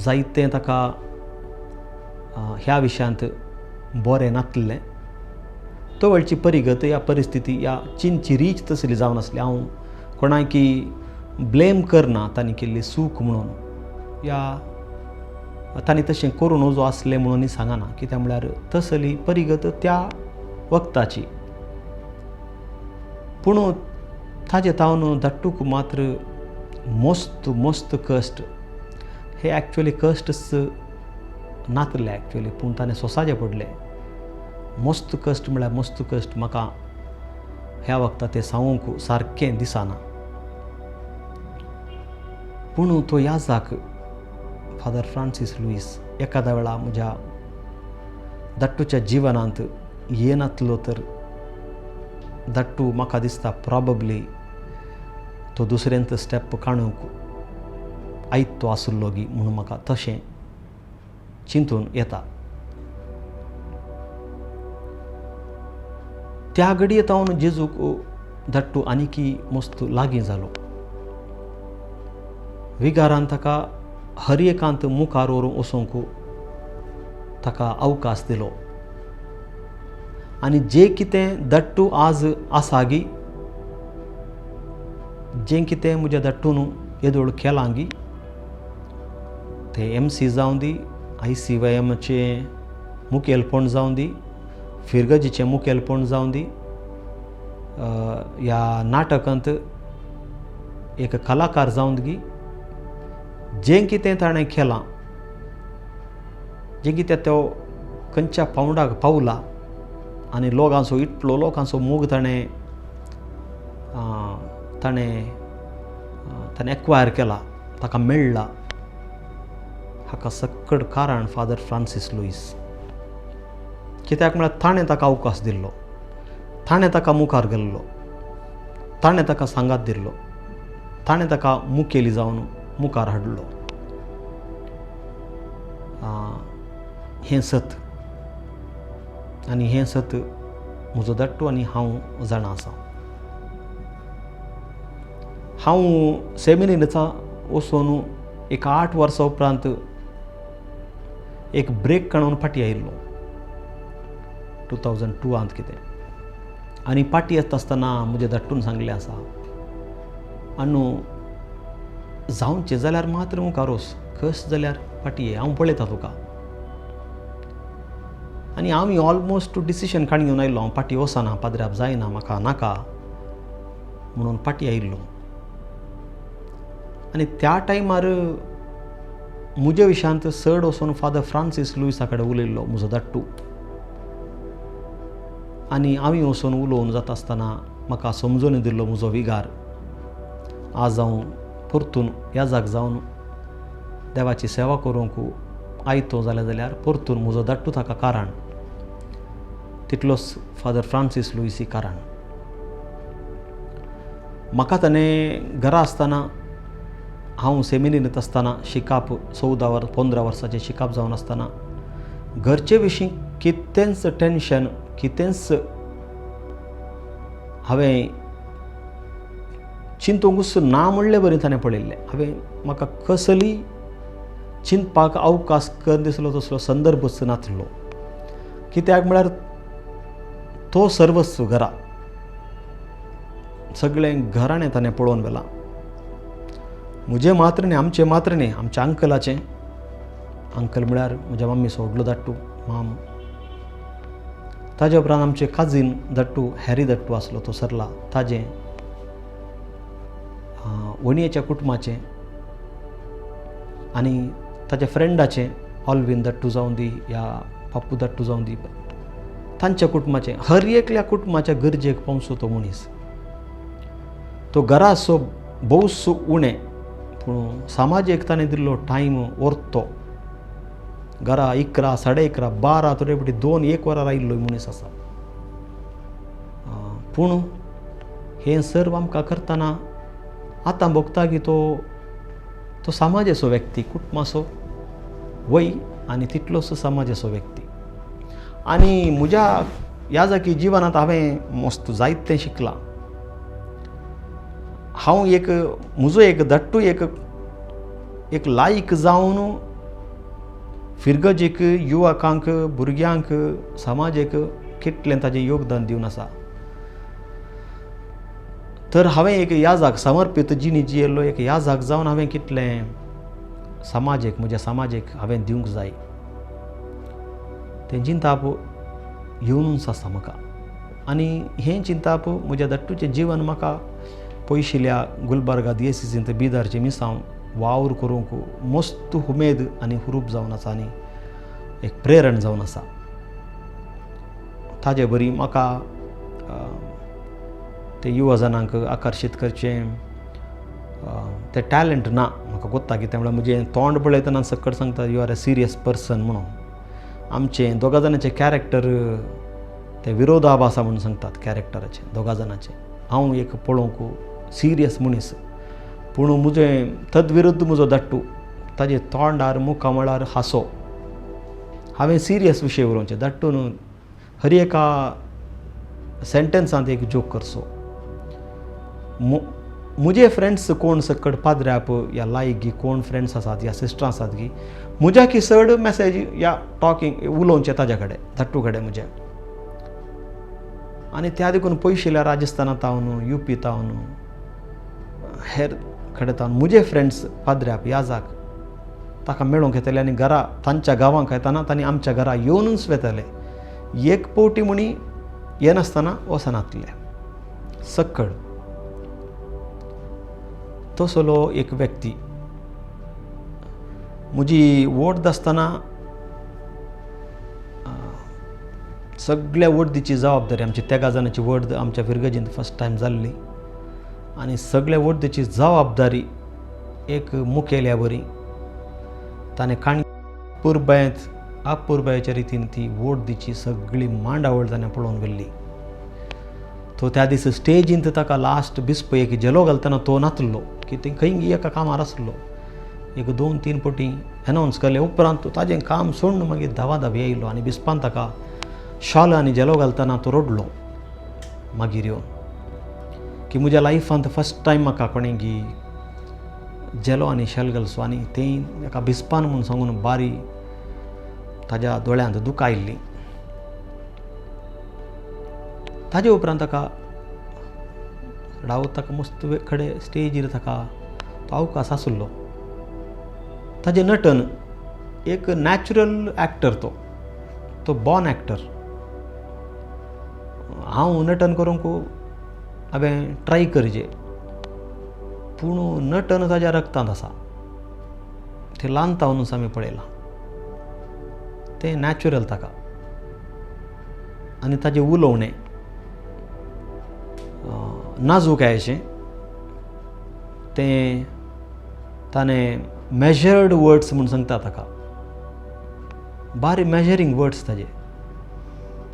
जायतें ताका ह्या विशयांत बरें नासलें. तो वेळची परिगत ह्या परिस्थिती ह्या चीनची रीच तसली जावन आसली. हांव कोणाकी ब्लेम करना तांणी केल्ली चूक म्हणून, या तांणी तशें करूं नजो आसलें म्हणून सांगना. कित्याक म्हळ्यार तसली परिगत त्या वक्ताची. पूण ताजे तावन धाकटूक मात्र मस्त मस्त कश्ट, हे एक्चुअली कश्टच नातले एक्चुअली, पूण ताणें सोंसाचें पडलें. मस्त कश्ट म्हळ्यार मस्त कश्ट म्हाका ह्या वक्ता तें सांगूंक सारकें दिसना. पूण तो याजाक फादर फ्रांसीस लुईस एखाद्या वेळा म्हज्या धाकटूच्या जिवनांत येनातलो तर धाकटू म्हाका दिसता प्रॉबब्ली तो दुसऱ्यांत स्टेप काडूंक आयितो आसलो गी म्हणून म्हाका तशें चिंतून येता. त्या घडये तावन जेजूक धाकटू आनीकी मस्त लागीं जालो. विगारान ताका हर एकांत मुखार व्हरून वचूंक ताका अवकाश दिलो. आनी जें कितें धाकटू आज आसा गी, जें कितें म्हज्या धाकटून येदोळ केलां गी, तें MC जावं दी, ICYMचें मुखेलपण जावं दी, फिरगजीचें मुखेलपण जावं दी, ह्या नाटकांत एक कलाकार जावन गी, जें कितें ताणें केलां, जें कितें तो खंयच्या पावंडाक पावला आनी लोकांचो इतलो लोकांचो मोग ताणें एक्वायर केला, ताका मेळ्ळा, हाका सक्कड कारण फादर फ्रांसीस लुईस. कित्याक म्हळ्यार ताणें ताका अवकाश दिल्लो, ताणें ताका मुखार गेल्लो, ताणें ताका सांगात दिल्लो, ताणें ताका मुखेली जावन मुखार हाडलो. हें सत, आनी हें सत म्हजो धाकटू आनी हांव जाणा आसा. हांव सेमिनारीचा वचून एक 8 वर्सां उपरांत एक ब्रेक काडून फाटीं आयिल्लो 2002 कितें. आनी फाटीं येता आसतना म्हज्या धाकटून सांगलें आसा, अनू जावचें जाल्यार मात्र मुखार वच, कस जाल्यार फाटीं ये, हांव पळयता तुका. आनी हांव ऑलमोस्ट डिसिशन काडून घेवन आयिल्लो, हांव फाटीं वचना, पाद्र्याप जायना, म्हाका नाका म्हणून फाटीं आयिल्लो. आनी त्या टायमार म्हज्या विशयांत चड वचून फादर फ्रांसीस लुईसा कडेन उलयल्लो म्हजो धाकटू. आनी हांवें वचून उलोवन जाता आसतना म्हाका समजून दिल्लो म्हजो विगार. आज हांव परतून ह्या जाग जावन देवाची सेवा करूंक आयतो जाल्यार परतून म्हजो धाकटू ताका कारण, तितलोच फादर फ्रांसीस लुईसी कारण. म्हाका ताणें घरा आसतना, हांव सेमिनारींत आसतना, शिकाप 14-15 वर्साचें शिकाप जावन आसतना, घरचे विशीं कितेंच टेन्शन, कितेंच हांवें चिंतूंकूच ना म्हणलें बरें ताणें पळयल्लें. हांवें म्हाका कसली चिंतपाक अवकाश कर दिसलो तसलो संदर्भच नासलो. कित्याक म्हळ्यार तो सर्वस्व घरा, सगळें घराणें ताणें पळोवन गेलां. म्हजें मात्र न्ही, आमचें मात्र न्ही, आमच्या अंकलाचें. अंकल म्हळ्यार म्हज्या मम्मीचो व्हडलो धाकटू, माम. ताजे उपरांत आमचे काजीन धाकटू, हॅरी धाकटू आसलो, तो सरला, ताजें. वणयेच्या कुटुंबाचें आनी ताच्या फ्रेंडाचें, ऑल्वीन धाकटू जावं दी, या पापू धाकटू जावं दी, तांच्या कुटुंबाचें. हर एकल्या कुटुंबाच्या गरजेक पावचो तो मनीस. तो घरा असो भोवसो उणें, पूण समाजाक ताणें दिल्लो टायम व्हरतो. घरा 11, 11:30, 12 तरेपटी 2-1 वरां राविल्लो मनीस आसा. पूण हें सर्व आमकां करतना आतां भोगता की तो समाजाचो व्यक्ती, कुटुंबाचो वय आनी तितलोच समाजाचो व्यक्ती. आनी म्हज्या ह्या जागी जिवनांत हांवें मस्त जायतें शिकलां. हांव म्हजो धाट्टू एक लायक जावन फिरगजेक, युवकांक, भुरग्यांक, समाजाक कितलें ताजें योगदान दिवन आसा. तर हांवें एक याजाक समर्पित जिणी जियेल्लो एक याजाक जावन हांवें कितलें म्हज्या समाजाक हांवें दिवंक जाय तें चिंताप येवनूच आसा म्हाका. आनी हें चिंताप म्हज्या धाट्टूचें जिवन म्हाका पयशिल्ल्या गुलबर्गा दियेसीसींत बिदारचे मिसांव वावर करूंक मस्त उमेद आनी हुरूप जावन आसा आनी एक प्रेरण जावन आसा. ताजे बरी म्हाका ते युवजनांक आकर्शीत करचें तें टॅलंट ना म्हाका कोत्ता. कितें म्हळ्यार म्हजें तोंड पळयतना सकट सांगता you are a serious person म्हणून. आमचें दोगा जाणांचें कॅरेक्टर ते विरोधाभासा म्हणून सांगतात कॅरेक्टराचे दोगा जाणांचे. हांव एक पळोवंक सिरियस मनीस पूण म्हजें तद्विरुद्ध म्हजो धाट्टू ताजे तोंडार मुखामळार हांसो. हांवें सिरियस विशय उलोवचे, धाट्टून हर एका सेंटेन्सांत एक जोक करचो. म्हजे फ्रेंड्स कोण सकट पाद्र्याप या लायक कोण फ्रेंड्स आसात या सिस्टर आसात की म्हज्या की चड मॅसेज या टॉकिंग उलोवचें ताज्या कडेन धाट्टू कडेन म्हज्या. आनी त्या देखून पयशिल्ल्या राजस्थानांत तावन UP तावन हेर कडेन तावन म्हजे फ्रेंड्स पाद्र्याप याजाक ताका मेळोवंक येतले आनी घरा तांच्या गांवांक येताना तांणी आमच्या घरा येवनूच वेतले. एक पावटी म्हणी येनासतना वचनातले सक्कळ. तसलो एक व्यक्ती म्हजी वोट आसतना सगळ्या वडदीची जबाबदारी आमची तेगा जाणांची वड आमच्या फिरगजींत फर्स्ट टायम जाल्ली आनी सगळ्या वडदीची जबाबदारी एक मुखेल्या बरी ताणें अपुर्बायेच्या रितीन ती वडदीची सगळी मांडावळ ताणें पळोवन व्हेल्ली. तो त्या दीस स्टेजींत ताका लास्ट बिस्पयेक जेलो घालतना तो नाचलो की ते खंय एका कामार आसलो. एक 2-3 फावटी एनावन्स केले उपरांत ताजें काम सोडून मागीर धांवाधांव येयलो आनी बिस्पान ताका शॉल आनी जेलो घालतना तो रडलो मागीर येवन की म्हज्या लायफांत फर्स्ट टायम म्हाका कोणें की जेलो आनी शॉल घालचो. आनी तें एका बिस्पान म्हूण सांगून बारी ताज्या दोळ्यांत दुकां आयिल्लीं. ताजे उपरांत ताका रावत ताका मस्त कडेन स्टेजीर ताका तो अवकाश आसलो. ताजें नटन एक नॅचरल एक्टर तो बॉर्न एक्टर. हांव नटन करूंक हांवें ट्राय करचें पूण नटन ताज्या रक्तांत आसा. तें ल्हानतावनूच आमी पळयलां तें नॅचरल ताका. आनी ताजें उलोवणें नाजूकायेचें तें ताणें मेजर्ड वर्ड्स म्हूण सांगता ताका बारी मेजरींग वर्ड्स ताजे.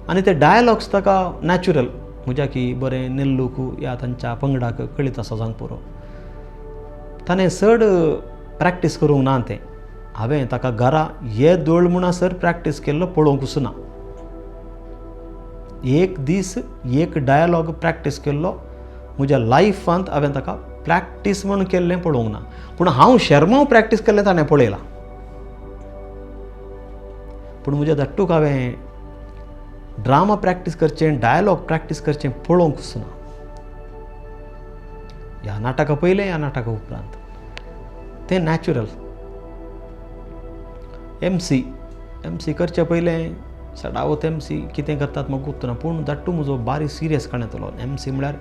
आनी ते डायलॉग्स ताका नॅचरल म्हज्या की बरें नेल्लूक या तांच्या पंगडाक कळीत आसा जावंक पुरो. ताणें चड प्रॅक्टीस करूंक ना तें. हांवें ताका घरा हे दोळ म्हणसर प्रॅक्टीस केल्लो पळोवंकूच ना. एक दीस एक डायलॉग प्रॅक्टीस केल्लो म्हज्या लायफांत हांवें ताका प्रॅक्टीस म्हूण केल्लें पळोवंक ना. पूण हांव शर्माव प्रॅक्टीस केल्लें ताणें पळयलां. पूण म्हज्या धाट्टूक हांवें ड्रामा प्रॅक्टीस करचें डायलॉग प्रॅक्टीस करचें पळोवंकूच ना. ह्या नाटका पयलें ह्या नाटका उपरांत तें नॅचरल. MC करचे पयलें सडावत MC कितें करतात म्हाका गुप्तना पूण धाट्टू म्हजो बारीक सिरियस कर्ण येतलो. MC म्हळ्यार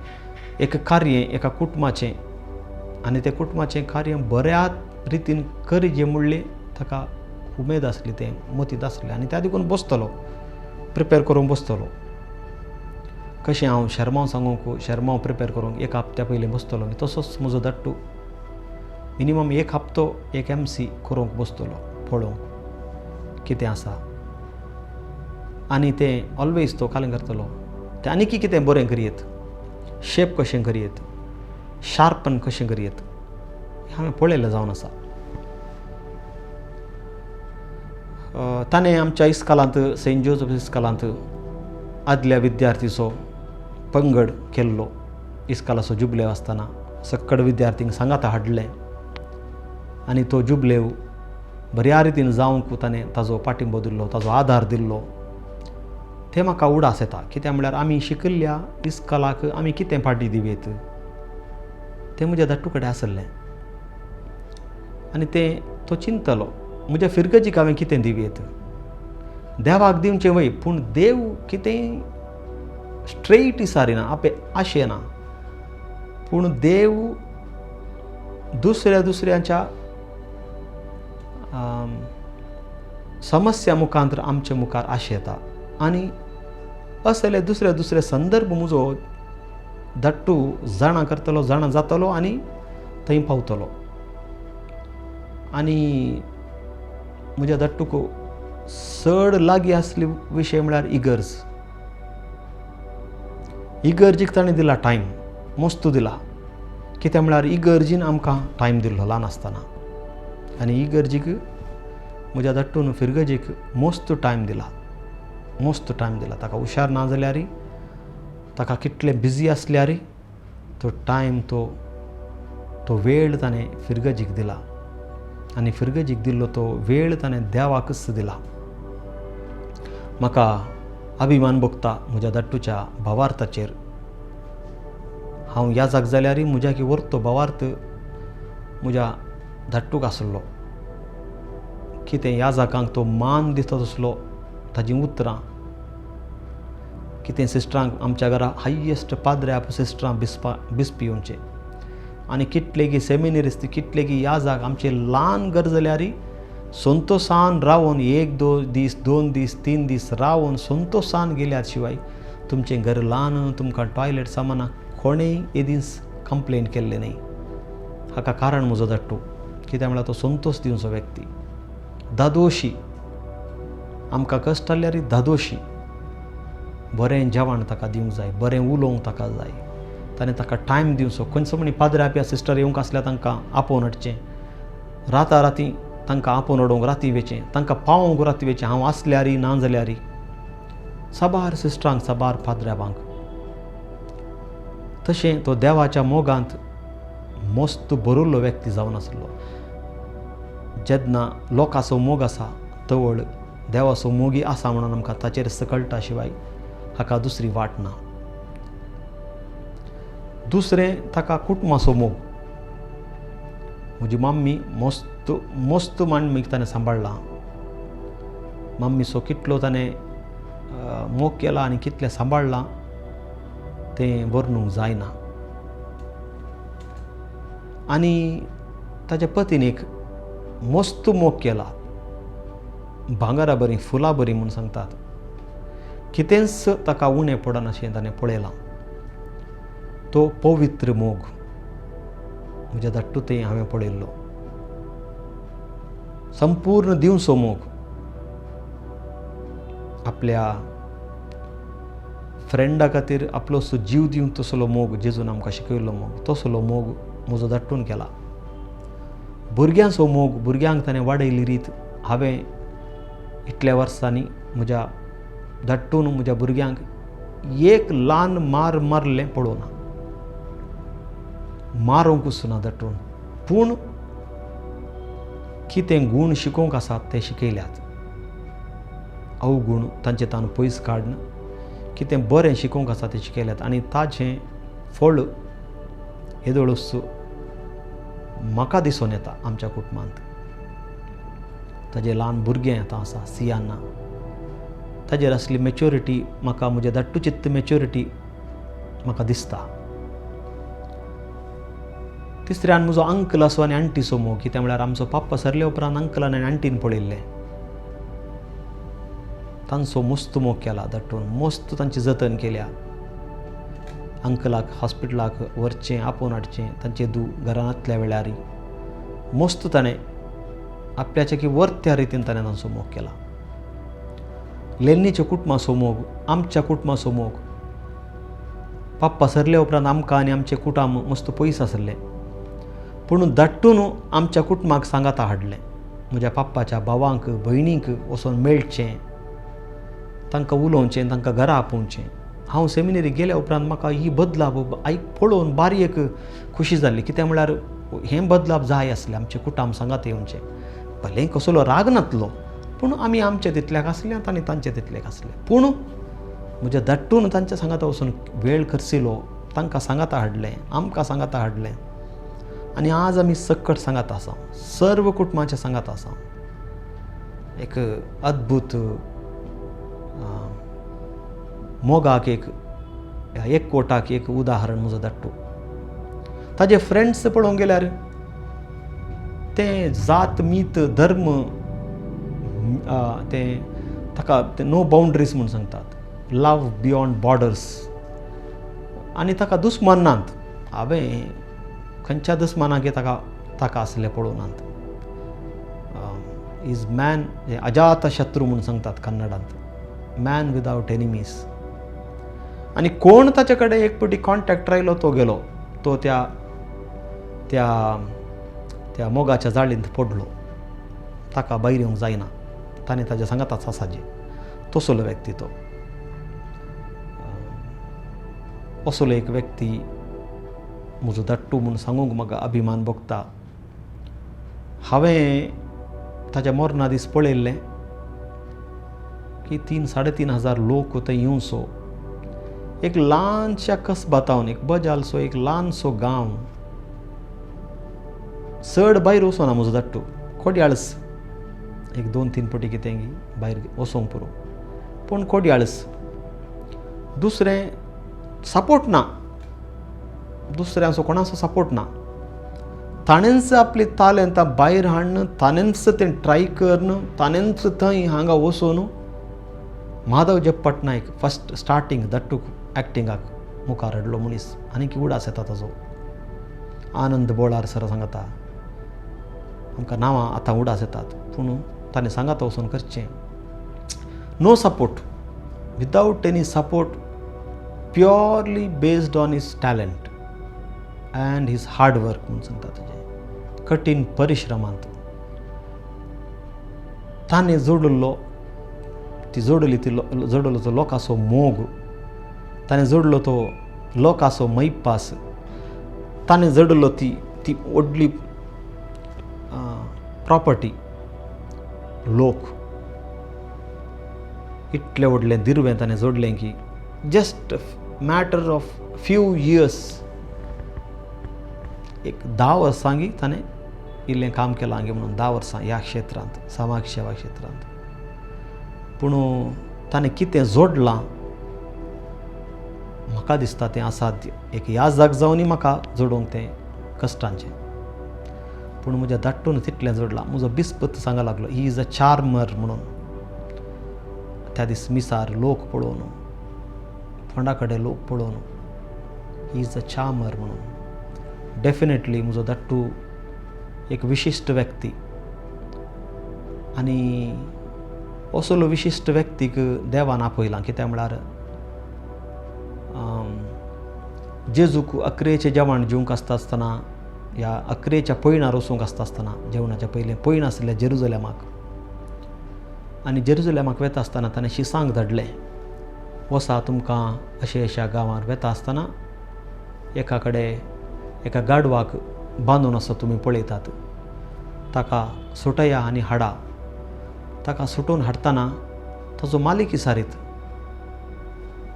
एक कार्य एका कुटुंबाचें आनी तें कुटुंबाचें कार्य बऱ्या रितीन करचें म्हणलें ताका उमेद आसली तें मतींत आसलें आनी त्या देखून बसतलो प्रिपेर करूंक बसतलो. कशें हांव शर्माव सांगूंक शर्माव प्रिपेर करूंक एक हप्त्या पयलीं बसतलो तसोच म्हजो धाट्टू मिनिमम एक हप्तो एक MC करूंक बसतलो पळोवंक कितें आसा. आनी तें ऑलवेज तो कालें करतलो तें आनी कितें बरें करीत शेप कशें करीत शार्पन कशें करीत हांवें पळयलें जावन आसा. ताणें आमच्या इस्कॉलांत सेंट जोसेफ इस्कॉलांत आदल्या विद्यार्थीचो पंगड केल्लो इस्कालाचो जुबलेव आसतना सक्कड विद्यार्थींक सांगाता हाडलें आनी तो जुबलेव बऱ्या रितीन जावंक ताणें ताजो पाठिंबो दिल्लो, ताजो आदार दिल्लो, तें म्हाका उडास येता. कित्याक म्हळ्यार आमी शिकिल्ल्या इस्कालाक आमी कितें फाटीं दिवेत तें म्हज्या धाकटू कडेन आसलें. आनी तो चिंतलो म्हज्या फिरगजीक हांवें कितें दिवेत. देवाक दिवचें वय, पूण देव कितें स्ट्रेट विचारिना, आपे आशेना, पूण देव दुसऱ्यांच्या समस्या मुखांतर आमच्या मुखार आशेता. आनी असले दुसरे संदर्भ म्हजो धाकटू जाणा करतलो, जाणा जातलो आनी थंय पावतलो. आनी म्हज्या धाकटूक चड लागीं आसले विशय म्हळ्यार इगर्जीक ताणें दिला टायम, मस्त दिला. कित्याक म्हळ्यार इगर्जीन आमकां टायम दिल्लो ल्हान आसतना. आनी इगर्जीक म्हज्या धाकटून फिरगजीक मस्त टायम दिला. ताका हुशार ना जाल्यारय, ताका कितलें बिजी आसल्यारय तो टायम, तो वेळ ताणें फिरगजीक दिला. आनी फिरगजीक दिल्लो तो वेळ ताणें देवाकच दिला. म्हाका अभिमान भोगता म्हज्या धाकटूच्या भावार्थाचेर. हांव याजाक जाल्यारय म्हज्या की व्हरतो भावार्थ म्हज्या धाकटूक आसलो. कितें याजाकांक तो मान दिता तसलो ताजीं उतरां. कितें सिस्टरांक आमच्या घरा हायेस्ट पाद्र्या सिस्टरां बिस्पी येवचे. आनी कितलेगी सेमिनरिस्ट, कितलेगी याजाक आमचे ल्हान घर जाल्यारय संतोशान रावन 1-2 दीस 2 दीस 3 दीस रावन संतोशान गेल्यार शिवाय तुमचें घर ल्हान, तुमकां टॉयलेट सामाना कोणेय एदीस कंप्लेन केल्ले न्ही. हाका कारण म्हजो धाकटू. कित्याक म्हळ्यार तो संतोश दिवचो व्यक्ती, दादोशी. आमकां कश्ट आल्यारय दादोशी. बरें जेवण ताका दिवंक जाय, बरें उलोवंक ताका जाय, ताणें ताका टायम दिवचो. खंयचो म्हणी पाद्र्या सिस्टर येवंक आसल्यार तांकां आपोवन हाडचें, रातीं तांकां आपोवन हाडूंक रातीं वेचें, तांकां पावोवंक रातीं वेचें, हांव आसल्यारय ना जाल्यारय. साबार सिस्टरांक, साबार पाद्र्याबांक. तशें तो देवाच्या मोगांत मस्त भरिल्लो व्यक्ती जावन आसलो. जेन्ना लोकांचो मोग आसा तवळ देवाचो मोगी आसा म्हणून आमकां ताचेर कळटा शिवाय हाका दुसरी वाट ना. दुसरें ताका कुटुंबाचो मोग. म्हजी मम्मी मस्त मांडमीक ताणें सांबाळ्ळा. मम्मीचो कितलो ताणें मोग केला आनी कितलें सांबाळ्ळां तें वर्णूंक जायना. आनी ताच्या पतीन एक मस्त मोग केला, भांगरा बरी, फुलां बरी म्हूण सांगतात. कितेंच ताका उणें पडना अशें ताणें पळयलां. तो पवित्र मोग म्हज्या धाकटू तें हांवें पळयल्लो. संपूर्ण दिवचो मोग. आपल्या फ्रेंडा खातीर आपलोसो जीव दिवंक तसलो मोग जेजून आमकां शिकयल्लो मोग, तसलो मोग म्हजो धाकटून केला. भुरग्यांचो मोग, भुरग्यांक ताणें वाडयली रीत हांवें इतल्या वर्सांनी म्हज्या धाकटून म्हज्या भुरग्यांक एक ल्हान मार मारलें पळोवना. मारूंक वचना धाकटून, पूण कितें गूण शिकोवंक आसात ते शिकयल्यात. अवगूण तांचे तान पयस काडन कितें बरें शिकोवंक आसा तें शिकयल्यात. आनी ताचें फळ येदोळूच म्हाका दिसून येता आमच्या कुटुंबांत. ताजें ल्हान भुरगें आतां आसा सियाना, ताजेर असली मॅच्युरिटी म्हाका, म्हज्या धाकटू चित्त मॅच्युरिटी म्हाका दिसता. तिसऱ्यान म्हजो अंकल आसो आनी आंटीचो मोग. कित्याक म्हळ्यार आमचो पाप्पा सरले उपरांत अंकलान आनी आंटीन पळयल्लें. तांचो मस्त मोग केला धाकटून, मस्त तांची जतन केल्या. अंकलाक हॉस्पिटलाक व्हरचें, आपोवन हाडचें, तांचे घरांत आसल्या वेळारय मस्त ताणें आपल्याच्या की वर्त्या रितीन ताणें तांचो मोग केला. लेन्नीच्या कुटुंबाचो मोग, आमच्या कुटुंबाचो मोग. पाप्पा सरले उपरांत आमकां आनी आमचें कुटुंब मस्त पयस आसलें, पूण धाकटून आमच्या कुटुंबाक सांगाता हाडलें. म्हज्या पाप्पाच्या भावांक, भयणींक वचोन मेळचें, तांकां उलोवचें, तांकां घरा आपोवचें. हांव सेमिनरीक गेल्या उपरांत म्हाका ही बदलाव पळोवन बारी एक खुशी जाल्ली. कित्याक म्हळ्यार हें बदलाव जाय आसलें आमचे कुटाम सांगात येवचे. भलें कसलो राग नासलो, पूण आमी आमचे तितल्याक आसल्यात आनी तांचे तितल्याक आसले. पूण म्हज्या धाट्टून तांच्या सांगाता वचून वेळ करसिलो, तांकां सांगाता हाडलें, आमकां सांगाता हाडलें. आनी आज आमी सक्कट सांगात आसा, सर्व कुटुंबाचे सांगात आसा. एक अद्भुत मोगाक एक कोटाक एक उदाहरण म्हजो धाट्टू. ताजे फ्रेंड्स पळोवंक गेल्यार ते जात मीत धर्म ताका नो बाउंड्रीज म्हूण सांगतात, लव बियॉन्ड बॉर्डर्स. आनी ताका दुस्मान नात. हांवें खंयच्या दुस्मानाक ताका आसलें पळोवनात. इज मॅन अजात शत्रू म्हूण सांगतात कन्नडांत, मॅन विदाउट एनिमीज. आनी कोण ताचे कडेन एक पटी कॉन्टॅक्ट राहिलो तो गेलो, तो त्या मोगाच्या जाळींत पडलो. ताका भायर येवंक जायना. ताणें ताच्या सांगाताच आसाजे तसलो व्यक्ती तो. असलो एक व्यक्ती म्हजो धाट्टू म्हूण सांगूंक म्हाका अभिमान भोगता. हांवें ताच्या मरणा दीस पळयल्लें की 3,500 लोक थंय येवचो. एक ल्हानशा कसबातावन एक बजालसो एक ल्हानसो गांव. चड भायर वचोना म्हजो धाट्टू, कोड्याळस एक 2-3 पटी कितें भायर वचोंक पुरो, पूण कोड्याळस. दुसरें सपोर्ट ना, दुसऱ्यांचो कोणाचो सपोर्ट ना. ताणेंच आपली तालंतां भायर हाडन, ताणेंच तें ट्राय करन, ताणेंच थंय हांगा वचून माधव जप पटनायक फस्ट स्टार्टींग धाट्टूक एक्टिंगाक मुखार हाडलो मनीस. आनी उडास येता ताजो. आनंद बोळार सर सांगता, आमकां नांवां आतां उडास येतात, पूण ताणें सांगाता वचून करचें. No support, without any support, purely based on his talent and his hard work म्हूण सांगता. ताजे कठीण परिश्रमांत ताणें जोडलो तो लोकांचो मोग, ताणें जोडलो तो लोकांचो मैपास, ताणें जोडलो ती व्हडली प्रॉपर्टी लोक. इतलें व्हडलें दिर्वें ताणें जोडलें की just matter of few years, एक 10 वर्सांनी ताणें इल्लें काम केलां हांगे म्हणून. 10 वर्सां ह्या क्षेत्रांत, समाज सेवा क्षेत्रांत. पूण ताणें कितें जोडलां म्हाका दिसता तें असाध्य. एक ह्या जाग जावनी म्हाका जोडूंक तें कश्टांचें, पूण म्हज्या धाट्टून तितलें जोडलां. म्हजो बिस्पत सांगूंक लागलो, ही इज अ चार्मर म्हणून. त्या दीस मिसार लोक पळोवन, फोंडा कडेन लोक पळोवन, ही इज अ चार्मर म्हणून. डेफिनेटली म्हजो धाट्टू एक विशिश्ट व्यक्ती. आनी असलो विशिश्ट व्यक्तीक देवान आपयलां. कित्याक म्हळ्यार जेजूक अकरेचें जेवण जेवंक आसता आसतना, ह्या अकरेच्या पयणार वचूंक आसता आसतना, जेवणाच्या पयलीं पयण आसलें जेरुजलेमाक. आनी जेरुजलेमाक वेता आसतना ताणें शिसांक धाडलें, वसा तुमकां अशा गांवांत वेता आसतना एका कडेन एका गाडवाक बांदून आसा तुमी पळयतात, ताका सुटया आनी हाडा. ताका सुटोवन हाडटना ताजो मालीक विचारीत,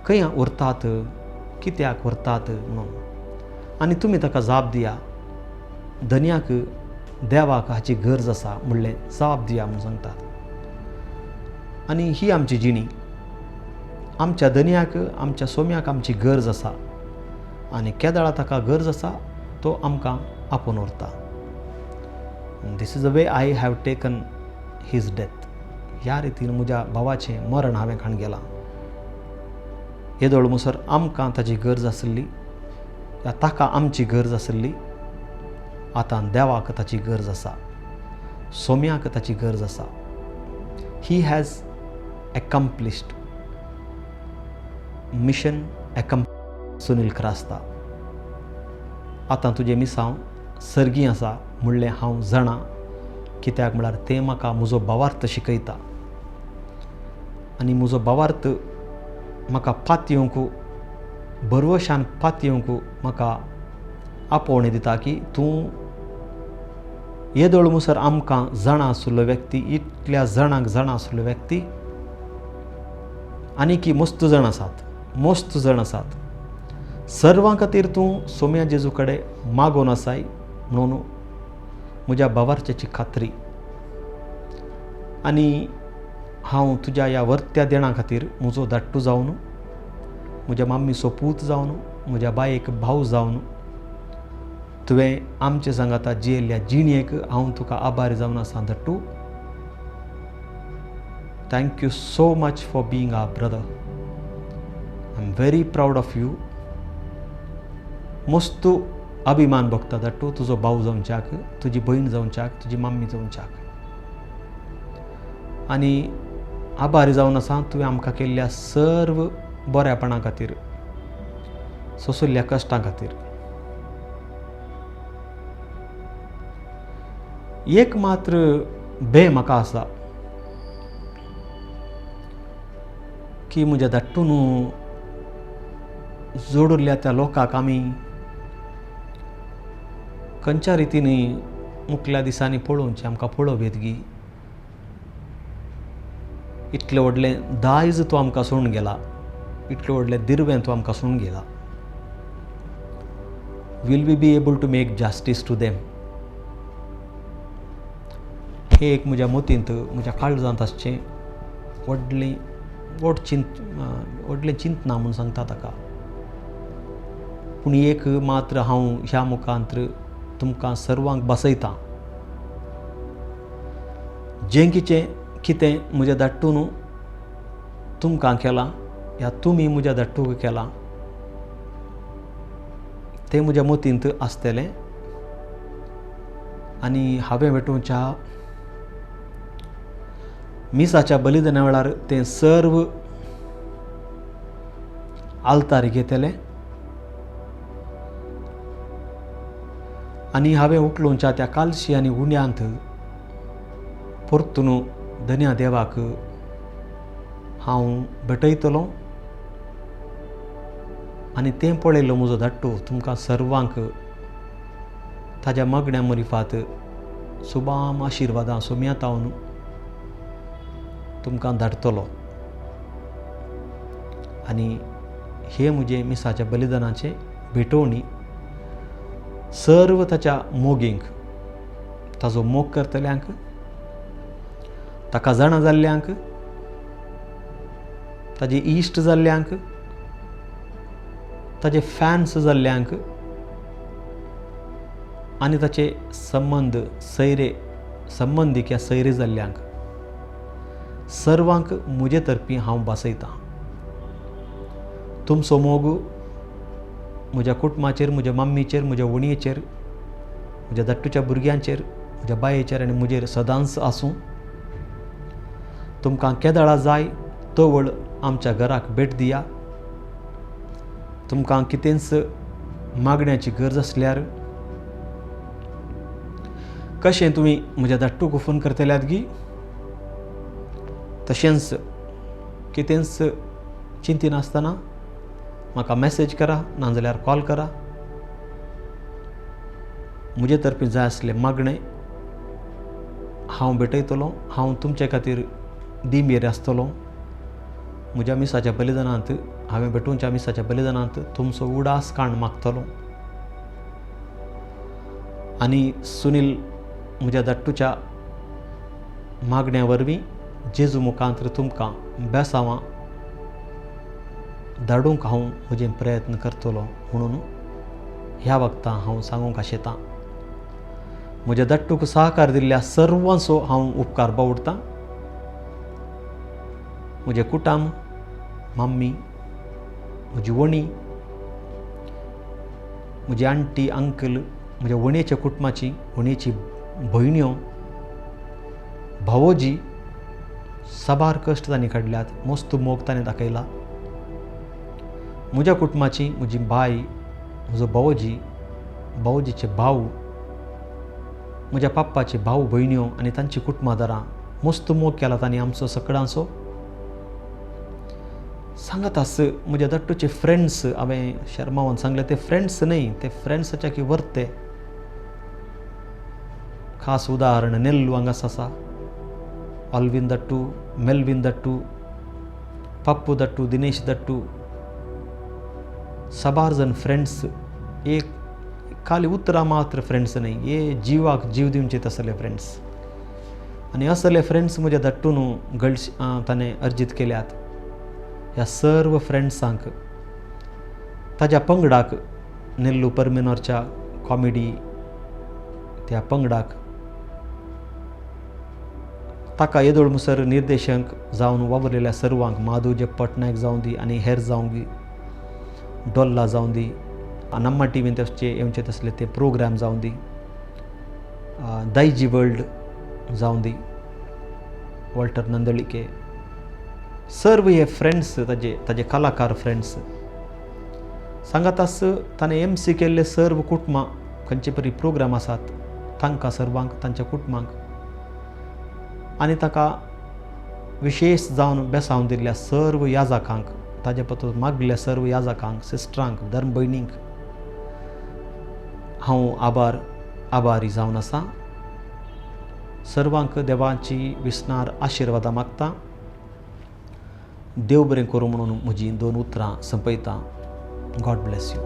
खंय व्हरतात, कित्याक व्हरतात म्हणून. आनी तुमी ताका जाप दिया, धन्याक देवाक हाची गरज आसा म्हणलें जाप दिया म्हूण सांगतात. आनी ही आमची जिणी. आमच्या धन्याक, आमच्या सोम्याक आमची गरज आसा, आनी केदाळा ताका गरज आसा तो आमकां आपोवन व्हरता. This is the way I have taken his death. ह्या रितीन म्हज्या भावाचें मरण हांवें खाण गेलां. येदोळ मुसर आमकां ताची गरज आसली, ताका आमची गरज आसली. आतां देवाक ताची गरज आसा, सोम्याक ताची गरज आसा. He has accomplished mission Sunil Crasta. आतां तुजें मिसांव सर्गी आसा म्हणलें हांव जाणा. कित्याक म्हळ्यार तें म्हाका म्हजो भावार्थ शिकयता. आनी म्हजो भावार्थ म्हाका पात येवंक बरवशान पात येवंक म्हाका आपोवणें दिता की तूं येदोळ मुसर आमकां जाणा आशिल्लो व्यक्ती, इतल्या जाणांक जाणा आशिल्लो व्यक्ती, आनीक मस्त जाण आसात. सर्वां खातीर तूं सोम्या जेजू कडेन मागोन आसाय म्हणून म्हज्या बाबार्च्याची खात्री. आनी हांव तुज्या ह्या वर्त्या देणा खातीर म्हजो धाकटो जावन, म्हज्या मम्मीचो पूत जावन, म्हज्या बायेक भाव जावन, तुवें आमचे सांगाता जियेल्ल्या जिणेक हांव तुका आभारी जावन आसा धाकटू. Thank you so much for being our brother. I am very proud of you. मस्त अभिमान भोगता धाकटू तुजो भाव जावच्याक, तुजी भयण जावच्याक, तुजी मम्मी जावच्याक. आनी आभारी जावन आसा तुवें आमकां केल्ल्या सर्व बऱ्यापणा खातीर, सोंसुल्ल्या कश्टां खातीर. एक मात्र भंय म्हाका आसा की म्हज्या धाकटून जोडिल्ल्या त्या लोकांक आमी खंयच्या रितीनी मुखल्या दिसांनी पळोवचें आमकां पळोवप येतगी. इतलें व्हडलें दायज तूं आमकां सोडून गेला, इतलें व्हडलें दिर्वें तूं आमकां सोडून गेला. Will we be able to make justice to them? हे एक म्हज्या मतींत, म्हज्या काळजांत आसचें व्हडलें चिंतना म्हूण सांगता ताका. पूण एक मात्र हांव ह्या मुखांतर तुमकां सर्वांक बसयतां. जें कितें म्हज्या धाकटून तुमकां केलां या तुमी म्हज्या धाकटूक केलां तें म्हज्या मतींत आसतलें. आनी हांवें भेटूच्या मिसाच्या बलिदाना वेळार तें सर्व आल्तार घेतलें. आनी हांवें उखलूच्या त्या कालशी आनी उण्यांत परतून धन्या देवाक हांव भेटयतलों. आनी तें पळयल्लो म्हजो धाकटो तुमकां सर्वांक ताज्या मागण्या मरिफात सुबाम आशिर्वादां सोम्यातावन तुमकां धाडटलो. आनी हे म्हजे मिसाच्या बलिदानाचे भेटोवणी सर्व ताच्या मोगींक, ताजो मोग करतल्यांक, ताका जाणा जाल्ल्यांक, ताजे इश्ट जाल्ल्यांक, ताजे फॅन्स जाल्ल्यांक आनी ताचे संबंदीक या सैरे जाल्ल्यांक सर्वांक म्हजे तर्फी हांव बसयतां. तुमचो मोग म्हज्या कुटुंबाचेर, म्हज्या मम्मीचेर, म्हज्या वणयेचेर, म्हज्या धाकटूच्या भुरग्यांचेर, म्हज्या बायेचेर आनी म्हजेर सदांच आसूं. तुमकां केदाळा जाय तवळ आमच्या घराक भेट दिया. तुमकां कितेंच मागण्याची गरज आसल्यार कशें तुमी म्हज्या धाकटूक फोन करतल्यात गी, तशेंच कितेंच चिंती नासतना म्हाका मॅसेज करा, नाजाल्यार कॉल करा. म्हजे तर्फी जाय आसले मागणें हांव भेटयतलों. हांव तुमचे खातीर दिमेर आसतलों. म्हज्या मिसाच्या बलिदानांत, हांवें भेटूच्या मिसाच्या बलिदानांत तुमचो उडास काण मागतलों. आनी सुनील म्हज्या धाकटूच्या मागण्या वरवीं जेजू मुखांतर तुमकां बेसांवां धाडूंक हांव म्हजे प्रयत्न करतलों म्हणून ह्या वक्तां हांव सांगूंक आशेतां. म्हज्या धाकटूक सहकार दिल्ल्या सर्वांचो हांव उपकार बावडटां. म्हजें कुटुंब, मम्मी, म्हजी वणी, म्हजी आंटी, अंकल, म्हज्या वणयेच्या कुटुंबाची, वणयेची भयण्यो, भावोजी, साबार कश्ट तांणी काडल्यात, मस्त मोग ताणें दाखयला. म्हज्या कुटुंबाची, म्हजी बाय, म्हजो भावोजी, भावोजीचे भाव, म्हज्या पाप्पाचे भाव भयण्यो आनी तांची कुटुंबादारां, मस्त मोग केला तांणी आमचो सगळ्यांचो. सांगत आस म्हज्या दट्टूचे फ्रेंड्स हांवें शर्मावन सांगले ते फ्रेंड्स न्ही ते फ्रेंड्साच्या की वर्ते खास उदाहरण नेल्लू हांगास आसा अल्विन दट्टू मेल्विन दट्टू पप्पू दट्टू दिनेश दट्टू सबार जण फ्रेंड्स एक खाली उतरां मात्र फ्रेंड्स न्ही हे जिवाक जीव दिवचे तसले फ्रेंड्स आनी असले फ्रेंड्स म्हज्या दट्टून ताणें अर्जीत केल्यात ह्या सर्व फ्रेंड्सांक ताज्या पंगडाक नेल्लू परमेनोरच्या कॉमेडी त्या पंगडाक ताका येदोळ मुसर निर्देशक जावन वावरलेल्या सर्वांक माधव जे पटनायक जावं दी आनी हेर जावं दी डॉल्ला जावं दी नम्मा टीव्हीन तसचे येवचे तसले ते प्रोग्राम जावं दी दायजी वर्ल्ड जावं दी वॉल्टर नंदळीके सर्व हे फ्रेंड्स ताजे कलाकार फ्रेंड्स सांगात आस ताणें MC केल्ले सर्व कुटुंबां खंयचे परी प्रोग्राम आसात तांकां सर्वांक तांच्या कुटुंबांक आनी ताका विशेश जावन बेसावन दिल्ल्या सर्व याजकांक ताजे पत्र मागिल्ल्या सर्व याजकांक सिस्टरांक धर्म भयणींक हांव आभारी जावन आसा सर्वांक देवाची विस्नार आशिर्वादां मागता देव बरें करूं म्हणून म्हजीं 2 उतरां संपयता गॉड ब्लेस यू